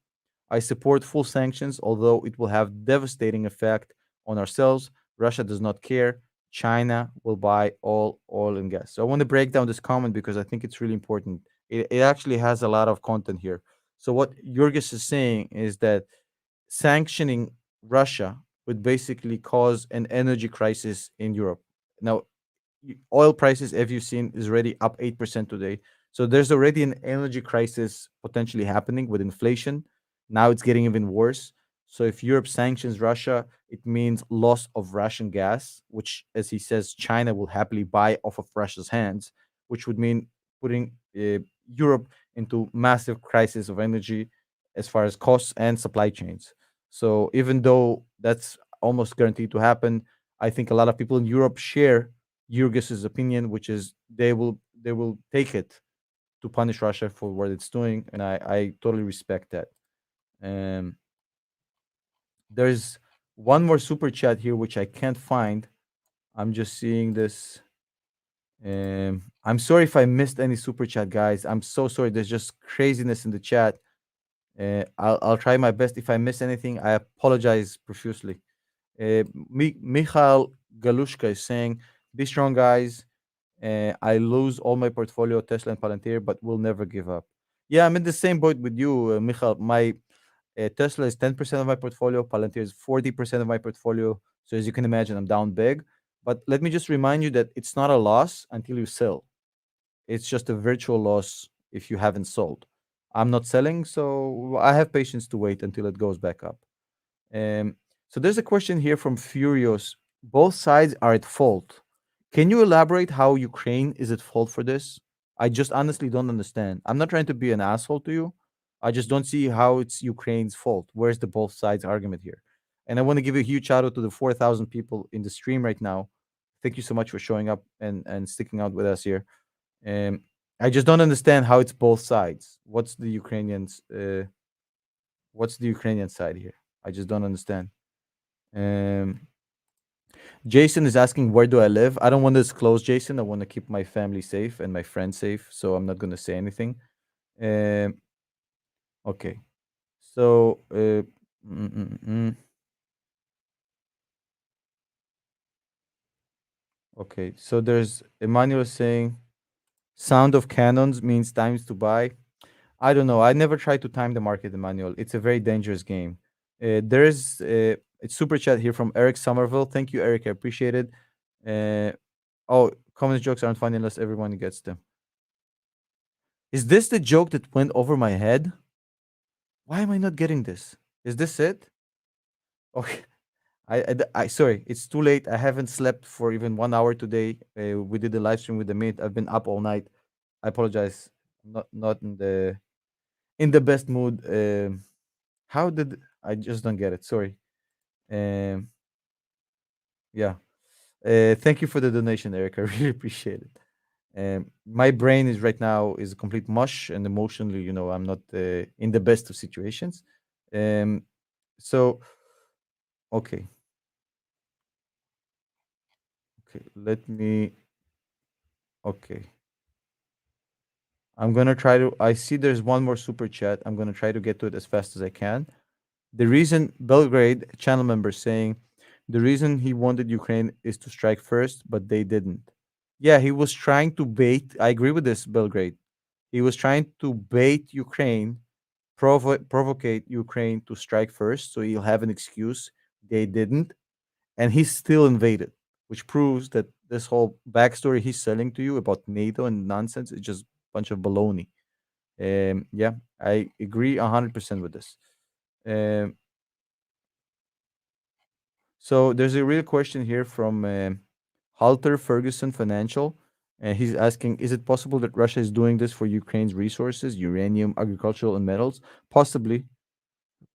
I support full sanctions, although it will have devastating effect on ourselves. Russia does not care. China will buy all oil and gas. So I want to break down this comment because I think it's really important. It actually has a lot of content here. So what Jurgis is saying is that sanctioning Russia would basically cause an energy crisis in Europe. Now, oil prices, as you've seen, is already up 8% today. So there's already an energy crisis potentially happening with inflation. Now it's getting even worse. So if Europe sanctions Russia, it means loss of Russian gas, which, as he says, China will happily buy off of Russia's hands, which would mean putting Europe into massive crisis of energy as far as costs and supply chains. So even though that's almost guaranteed to happen, I think a lot of people in Europe share Jurgis's opinion, which is they will take it to punish Russia for what it's doing, and I totally respect that. Um, there's one more super chat here which I can't find. I'm just seeing this. I'm sorry if I missed any super chat, guys. I'm so sorry. There's just craziness in the chat. I'll try my best. If I miss anything, I apologize profusely. Michal Galushka is saying, "Be strong, guys. I lose all my portfolio, Tesla and Palantir, but will never give up." Yeah, I'm in the same boat with you, Michal. My Tesla is 10% of my portfolio, Palantir is 40% of my portfolio. So as you can imagine, I'm down big. But let me just remind you that it's not a loss until you sell. It's just a virtual loss if you haven't sold. I'm not selling, so I have patience to wait until it goes back up. Um, so there's a question here from Furious. Both sides are at fault. Can you elaborate how Ukraine is at fault for this? I just honestly don't understand. I'm not trying to be an asshole to you. I just don't see how it's Ukraine's fault. Where's the both sides argument here? And I want to give a huge shout out to the 4,000 people in the stream right now. Thank you so much for showing up and sticking out with us here. Um, I just don't understand how it's both sides. What's the Ukrainian side here? I just don't understand. Um, Jason is asking, where do I live? I don't want to disclose, Jason. I want to keep my family safe and my friends safe, so I'm not going to say anything. Um, okay. So, mm, mm, mm. Okay. So there's Emmanuel saying, sound of cannons means times to buy. I don't know. I never tried to time the market, Emmanuel. It's a very dangerous game. There is a super chat here from Eric Somerville. Thank you, Eric. I appreciate it. Uh, oh, communist jokes aren't funny unless everyone gets them. Is this the joke that went over my head? Why am I not getting this? Is this it? Okay. Sorry, it's too late. I haven't slept for even 1 hour today. We did the live stream with the mate. I've been up all night. I apologize. Not in the best mood. How did I just don't get it? Sorry. Um, yeah. Thank you for the donation, Eric. I really appreciate it. My brain is right now is a complete mush, and emotionally, I'm not in the best of situations. Um, so okay, okay, let me. Okay, I'm gonna try to. I see there's one more super chat. I'm gonna try to get to it as fast as I can. The reason Belgrade channel member saying the reason he wanted Ukraine is to strike first, but they didn't. Yeah, he was trying to bait. I agree with this, Belgrade. He was trying to bait Ukraine, provocate Ukraine to strike first, so he'll have an excuse. They didn't, and he still invaded, which proves that this whole backstory he's selling to you about NATO and nonsense is just a bunch of baloney. Yeah, I agree 100% with this. Um, so there's a real question here from Halter Ferguson Financial. And he's asking, is it possible that Russia is doing this for Ukraine's resources, uranium, agricultural, and metals? Possibly,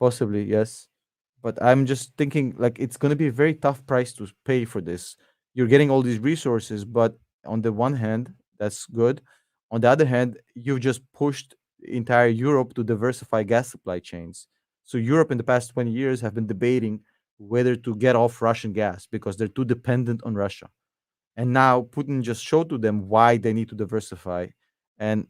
possibly, yes. But I'm just thinking like it's going to be a very tough price to pay for this. You're getting all these resources, but on the one hand, that's good. On the other hand, you've just pushed entire Europe to diversify gas supply chains. So Europe in the past 20 years have been debating whether to get off Russian gas because they're too dependent on Russia. And now Putin just showed to them why they need to diversify. And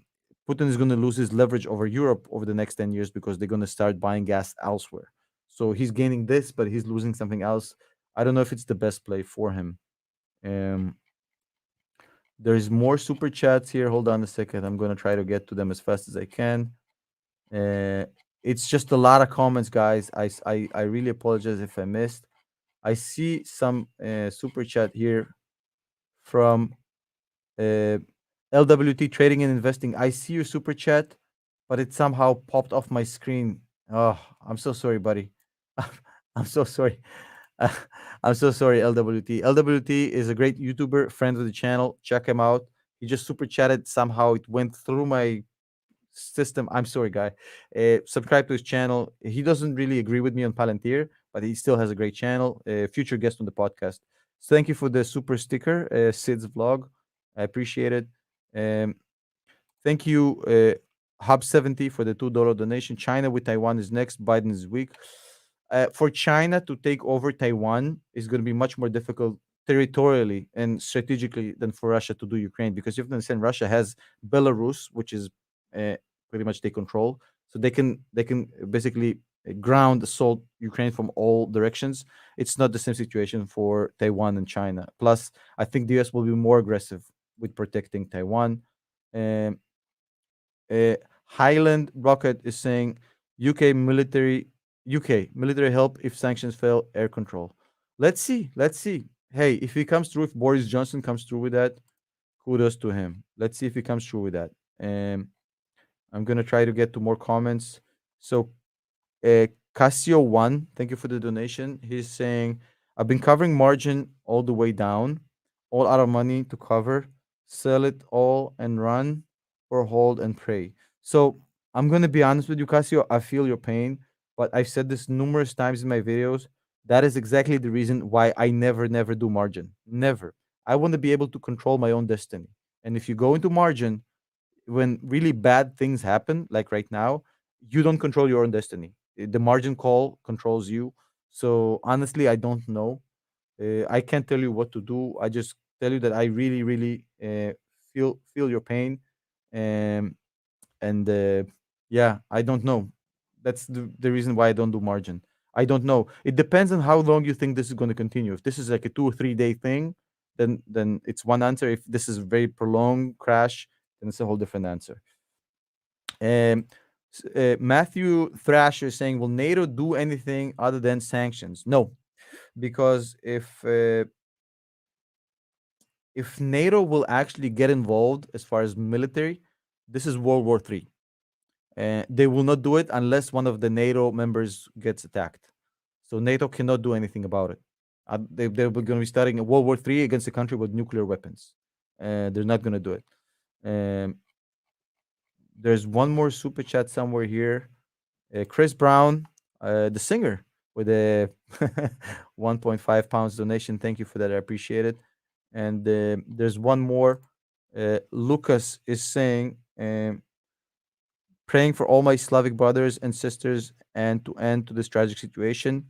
Putin is going to lose his leverage over Europe over the next 10 years because they're going to start buying gas elsewhere. So he's gaining this, but he's losing something else. I don't know if it's the best play for him. Um, there's more super chats here. Hold on a second. I'm going to try to get to them as fast as I can. Uh, it's just a lot of comments, guys. I really apologize if I missed. I see some super chat here from Uh, LWT Trading and Investing. I see your super chat, but it somehow popped off my screen. Oh, I'm so sorry, buddy. I'm so sorry. I'm so sorry, LWT. LWT is a great YouTuber, friend of the channel. Check him out. He just super chatted. Somehow it went through my system. I'm sorry, guy. Subscribe to his channel. He doesn't really agree with me on Palantir, but he still has a great channel. Future guest on the podcast. So thank you for the super sticker, Sid's vlog. I appreciate it. Um, Thank you, Hub70 for the $2 donation. China with Taiwan is next. Biden is weak. For China to take over Taiwan is going to be much more difficult territorially and strategically than for Russia to do Ukraine because you have to understand Russia has Belarus, which is uh, pretty much they control, so they can basically ground assault Ukraine from all directions. It's not the same situation for Taiwan and China. Plus, I think the US will be more aggressive with protecting Taiwan. Um, uh, Highland Rocket is saying UK military help if sanctions fail, air control. Let's see. Let's see. Hey, if he comes through, if Boris Johnson comes through with that, kudos to him. Let's see if he comes through with that. I'm gonna try to get to more comments. So Casio One, thank you for the donation. He's saying, I've been covering margin all the way down, all out of money to cover, sell it all and run, or hold and pray. So I'm gonna be honest with you, Casio. I feel your pain, but I've said this numerous times in my videos. That is exactly the reason why I never do margin. Never. I want to be able to control my own destiny. And if you go into margin, when really bad things happen, like right now, you don't control your own destiny. The margin call controls you. So honestly, I don't know. I can't tell you what to do. I just tell you that I really feel your pain, um, and yeah, I don't know. That's the reason why I don't do margin. I don't know. It depends on how long you think this is going to continue. If this is like a 2 or 3 day thing, then it's one answer. If this is a very prolonged crash, then it's a whole different answer. Um, Matthew Thrasher is saying, will NATO do anything other than sanctions? No, because if NATO will actually get involved as far as military, this is World War III. They will not do it unless one of the NATO members gets attacked. So NATO cannot do anything about it. They're going to be starting a World War III against a country with nuclear weapons. They're not going to do it. Um, there's one more super chat somewhere here. Chris Brown, the singer, with a 1.5 pounds donation. Thank you for that. I appreciate it. And there's one more. Lucas is saying, praying for all my Slavic brothers and sisters and to end to this tragic situation.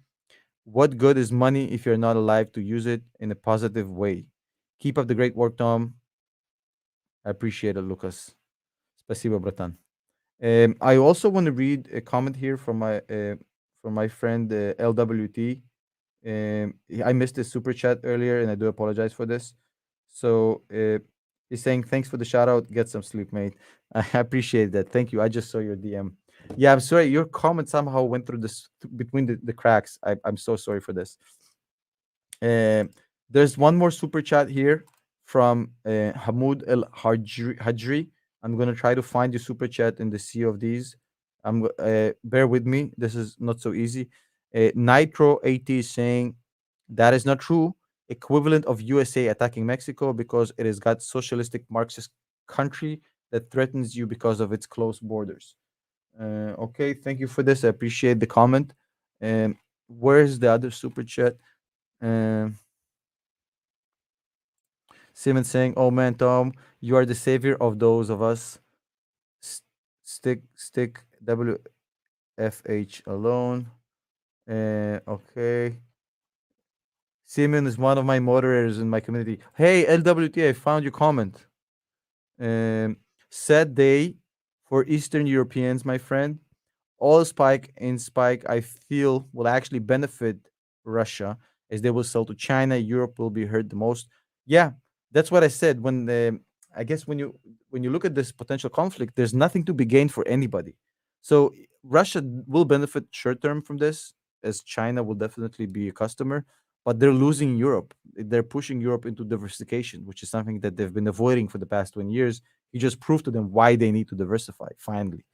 What good is money if you're not alive to use it in a positive way? Keep up the great work, Tom. I appreciate it, Lucas. Спасибо, братан. I also want to read a comment here from my friend LWT. I missed the super chat earlier, and I do apologize for this. So he's saying, "Thanks for the shout out. Get some sleep, mate." I appreciate that. Thank you. I just saw your DM. Yeah, I'm sorry. Your comment somehow went through this between the cracks. I'm so sorry for this. Uh, there's one more super chat here from Hamoud El Hajri. I'm gonna try to find your super chat in the sea of these. Bear with me. This is not so easy. Nitro AT is saying that is not true. Equivalent of USA attacking Mexico because it has got socialistic Marxist country that threatens you because of its close borders. Okay, thank you for this. I appreciate the comment. Where's the other super chat? Um, Simon saying, "Oh man, Tom, you are the savior of those of us. S- stick WFH alone." Okay. Simon is one of my moderators in my community. Hey, LWT, I found your comment. Um, Sad day for Eastern Europeans, my friend. All spike I feel will actually benefit Russia as they will sell to China. Europe will be hurt the most. Yeah, that's what I said. I guess when you look at this potential conflict, there's nothing to be gained for anybody. So Russia will benefit short term from this, as China will definitely be a customer, but they're losing Europe. They're pushing Europe into diversification, which is something that they've been avoiding for the past 20 years. You just proved to them why they need to diversify finally.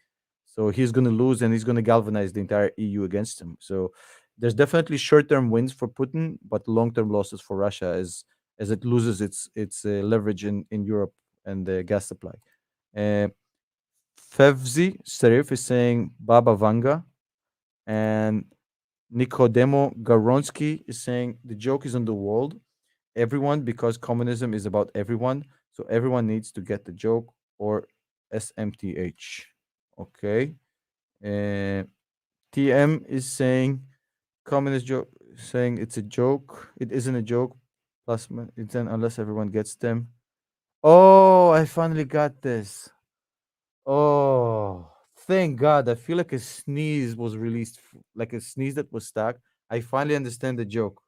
So he's going to lose and he's going to galvanize the entire EU against him. So there's definitely short-term wins for Putin, but long-term losses for Russia as it loses its leverage in Europe and the gas supply. Uh, Fevzi Serif is saying Baba Vanga, and Nicodemo Garonsky is saying the joke is on the world, everyone, because communism is about everyone. So everyone needs to get the joke or SMTH. Okay. Uh, TM is saying communist joke, saying it's a joke. It isn't a joke. It's an unless everyone gets them. Oh, I finally got this. Oh, thank God. I feel like a sneeze was released, like a sneeze that was stuck. I finally understand the joke.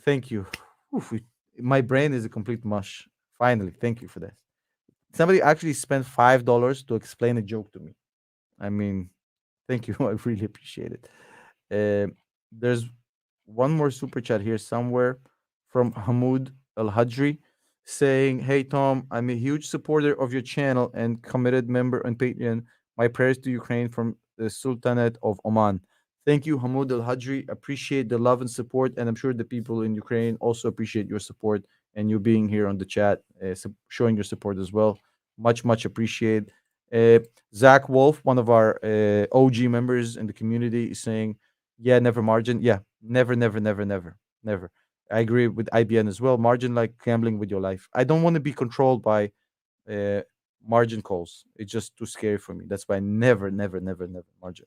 Thank you. Oof, my brain is a complete mush. Finally, thank you for that. Somebody actually spent $5 to explain a joke to me. I mean, thank you. I really appreciate it. There's one more super chat here somewhere from Hamoud Al Hadri saying, "Hey Tom, I'm a huge supporter of your channel and committed member on Patreon. My prayers to Ukraine from the Sultanate of Oman." Thank you, Hamoud Al Hadri. Appreciate the love and support, and I'm sure the people in Ukraine also appreciate your support and you being here on the chat, showing your support as well. Much appreciated. Uh, Zach Wolf, one of our OG members in the community, is saying, "Yeah, never margin. Yeah, never. I agree with IBN as well. Margin like gambling with your life. I don't want to be controlled by uh, margin calls. It's just too scary for me. That's why I never margin.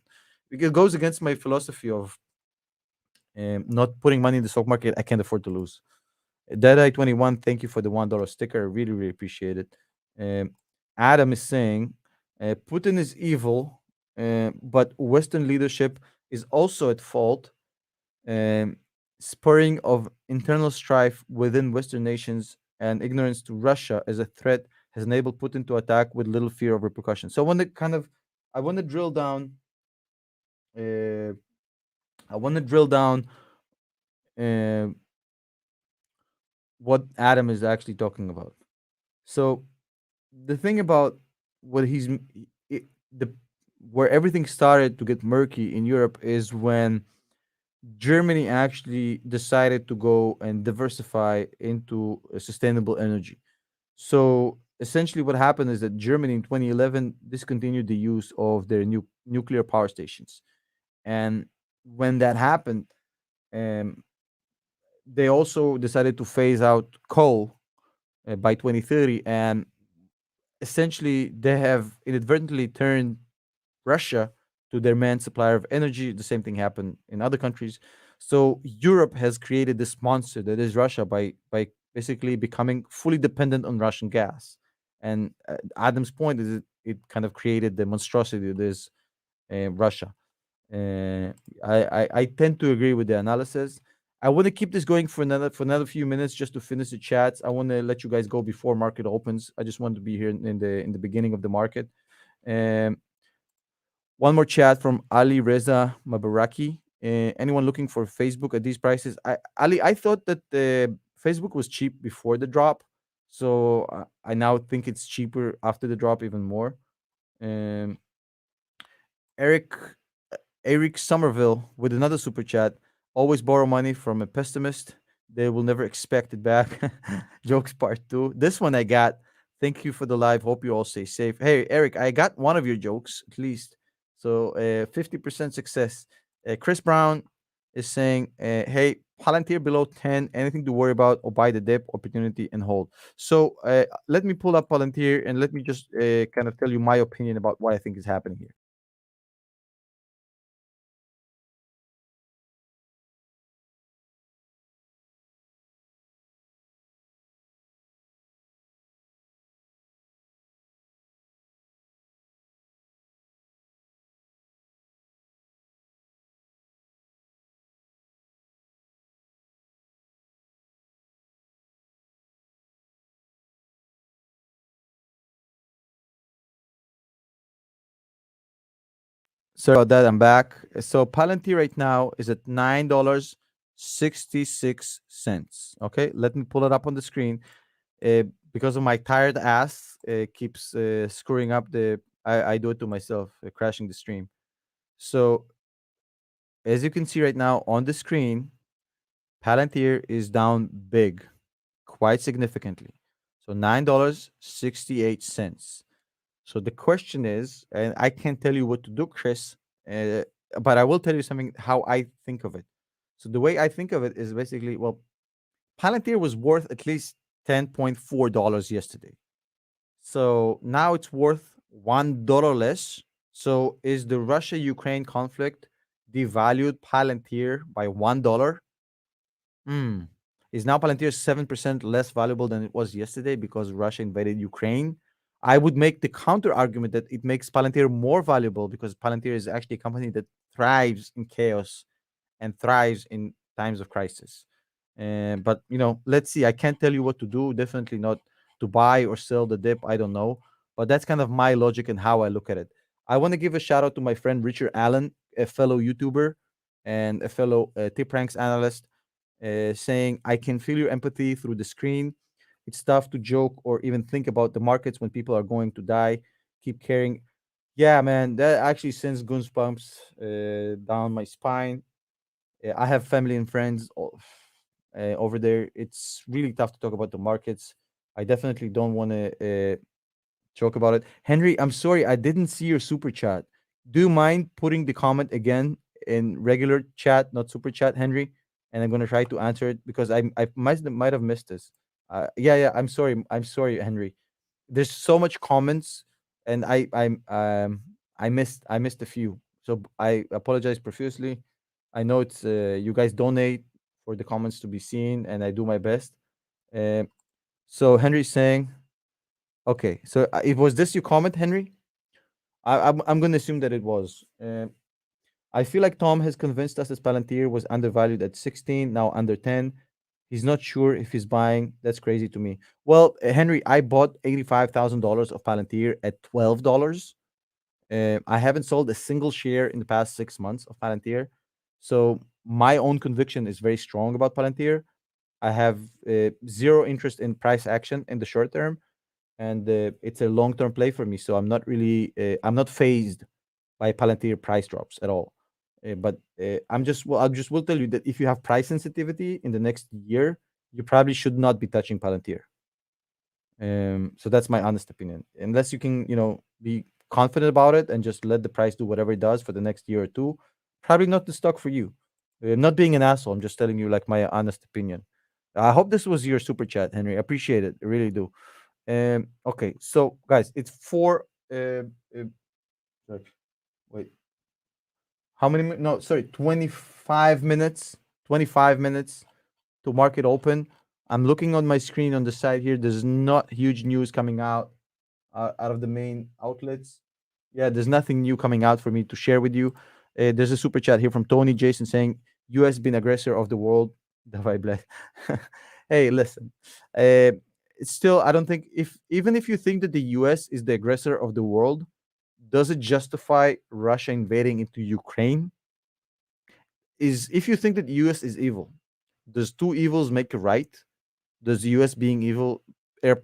Because it goes against my philosophy of not putting money in the stock market I can't afford to lose. Deadeye21, thank you for the $1 sticker. I really appreciate it. Um, Adam is saying Putin is evil, but Western leadership is also at fault. Um, Spurring of internal strife within Western nations and ignorance to Russia as a threat has enabled Putin to attack with little fear of repercussions. So I want to drill down. Uh, I want to drill down uh, what Adam is actually talking about. So the thing about what the where everything started to get murky in Europe is when Germany actually decided to go and diversify into sustainable energy. So essentially, what happened is that Germany in 2011 discontinued the use of their nuclear power stations, and when that happened, um, they also decided to phase out coal by 2030, and essentially they have inadvertently turned Russia to their main supplier of energy. The same thing happened in other countries. So Europe has created this monster that is Russia by basically becoming fully dependent on Russian gas. And Adam's point is it kind of created the monstrosity that is Russia. Uh, I tend to agree with the analysis. I want to keep this going for another few minutes just to finish the chats. I want to let you guys go before market opens. I just want to be here in the beginning of the market. Um, One more chat from Ali Reza Mabaraki. Anyone looking for Facebook at these prices? Ali, I thought that Facebook was cheap before the drop, so I now think it's cheaper after the drop even more. Um, Eric Eric Somerville with another super chat. Always borrow money from a pessimist. They will never expect it back. Jokes part two. This one I got. Thank you for the live. Hope you all stay safe. Hey, Eric, I got one of your jokes at least. So 50% success. Chris Brown is saying, hey, Palantir below 10. Anything to worry about or buy the dip opportunity and hold. So let me pull up Palantir and let me just kind of tell you my opinion about what I think is happening here. Sorry about that. I'm back. So Palantir right now is at $9.66. Okay, let me pull it up on the screen. Because of my tired ass, keeps screwing up the. I do it to myself, crashing the stream. So as you can see right now on the screen, Palantir is down big, quite significantly. So $9.68. So the question is, and I can't tell you what to do, Chris, uh, but I will tell you something how I think of it. So the way I think of it is basically, well, Palantir was worth at least $10.4 yesterday. So now it's worth $1 less. So is the Russia-Ukraine conflict devalued Palantir by $1? Hmm. Is now Palantir 7% less valuable than it was yesterday because Russia invaded Ukraine? I would make the counter argument that it makes Palantir more valuable because Palantir is actually a company that thrives in chaos and thrives in times of crisis. But let's see. I can't tell you what to do. Definitely not to buy or sell the dip. I don't know. But that's kind of my logic and how I look at it. I want to give a shout out to my friend Richard Allen, a fellow YouTuber and a fellow tip ranks analyst, saying, I can feel your empathy through the screen. It's tough to joke or even think about the markets when people are going to die. Keep caring. Yeah, man, that actually sends goosebumps down my spine. I have family and friends over there. It's really tough to talk about the markets. I definitely don't want to joke about it. Henry, I'm sorry, I didn't see your super chat. Do you mind putting the comment again in regular chat, not super chat, Henry? And I'm gonna try to answer it because I might have missed this. Yeah. I'm sorry. I'm sorry, Henry. There's so much comments, and I missed a few. So I apologize profusely. I know it's you guys donate for the comments to be seen, and I do my best. Uh, so Henry's saying, okay. So it was this your comment, Henry? I'm going to assume that it was. I feel like Tom has convinced us that Palantir was undervalued at 16, now under 10. He's not sure if he's buying. That's crazy to me. Well, Henry, I bought $85,000 of Palantir at $12. I haven't sold a single share in the past 6 months of Palantir. So my own conviction is very strong about Palantir. I have zero interest in price action in the short term, and it's a long term play for me. So I'm not phased by Palantir price drops at all. But I just will tell you that if you have price sensitivity in the next year, you probably should not be touching Palantir. So that's my honest opinion. Unless you can, be confident about it and just let the price do whatever it does for the next year or two, probably not the stock for you. Not being an asshole, I'm just telling you like my honest opinion. I hope this was your super chat, Henry. I appreciate it. I really do. Okay, so guys, it's four. Sorry, wait, how many? No, sorry, 25 minutes. 25 minutes to market open. I'm looking on my screen on the side here. There's not huge news coming out of the main outlets. Yeah, there's nothing new coming out for me to share with you. There's a super chat here from Tony Jason saying, "U.S. been aggressor of the world." Давай, блядь. Hey, listen. Uh, it's still, I don't think if even if you think that the U.S. is the aggressor of the world, does it justify Russia invading into Ukraine? Is if you think that the U.S. is evil, does two evils make a right? Does the U.S. being evil,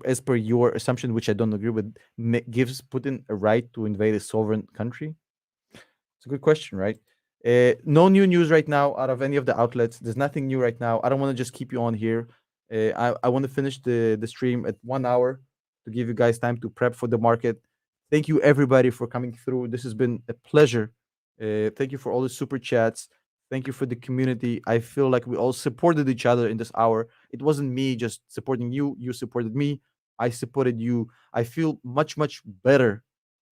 as per your assumption, which I don't agree with, gives Putin a right to invade a sovereign country? It's a good question, right? No new news right now out of any of the outlets. There's nothing new right now. I don't want to just keep you on here. I want to finish the stream at 1 hour to give you guys time to prep for the market. Thank you everybody for coming through. This has been a pleasure. Thank you for all the super chats. Thank you for the community. I feel like we all supported each other in this hour. It wasn't me just supporting you. You supported me. I supported you. I feel much better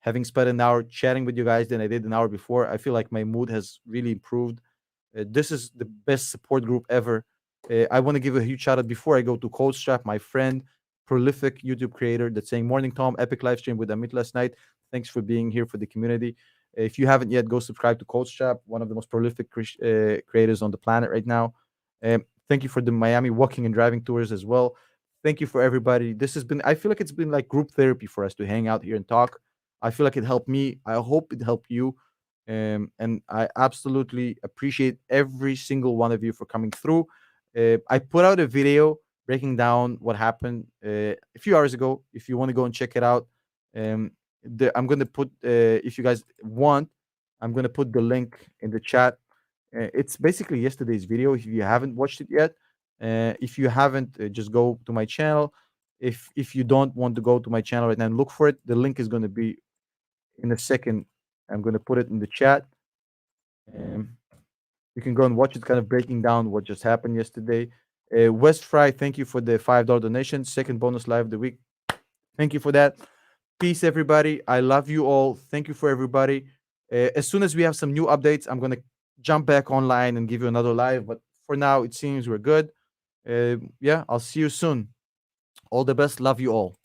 having spent an hour chatting with you guys than I did an hour before. I feel like my mood has really improved. This is the best support group ever. I want to give a huge shout out before I go to Cold Strap, my friend, prolific YouTube creator that's saying, "Morning, Tom, epic live stream with Amit last night. Thanks for being here for the community." If you haven't yet, go subscribe to Cold Strap, one of the most prolific creators on the planet right now. Thank you for the Miami walking and driving tours as well. Thank you for everybody. This has been, I feel like it's been like group therapy for us to hang out here and talk. I feel like it helped me. I hope it helped you. And I absolutely appreciate every single one of you for coming through. I put out a video breaking down what happened a few hours ago. If you want to go and check it out, um, I'm going to put, if you guys want, I'm going to put the link in the chat. It's basically yesterday's video. If you haven't watched it yet, if you haven't, just go to my channel. If you don't want to go to my channel right now and look for it, the link is going to be in a second. I'm going to put it in the chat. Um, you can go and watch it, kind of breaking down what just happened yesterday. West Fry, thank you for the $5 donation. Second bonus live of the week. Thank you for that. Peace, everybody. I love you all. Thank you for everybody. As soon as we have some new updates, I'm going to jump back online and give you another live. But for now, it seems we're good. Yeah, I'll see you soon. All the best. Love you all.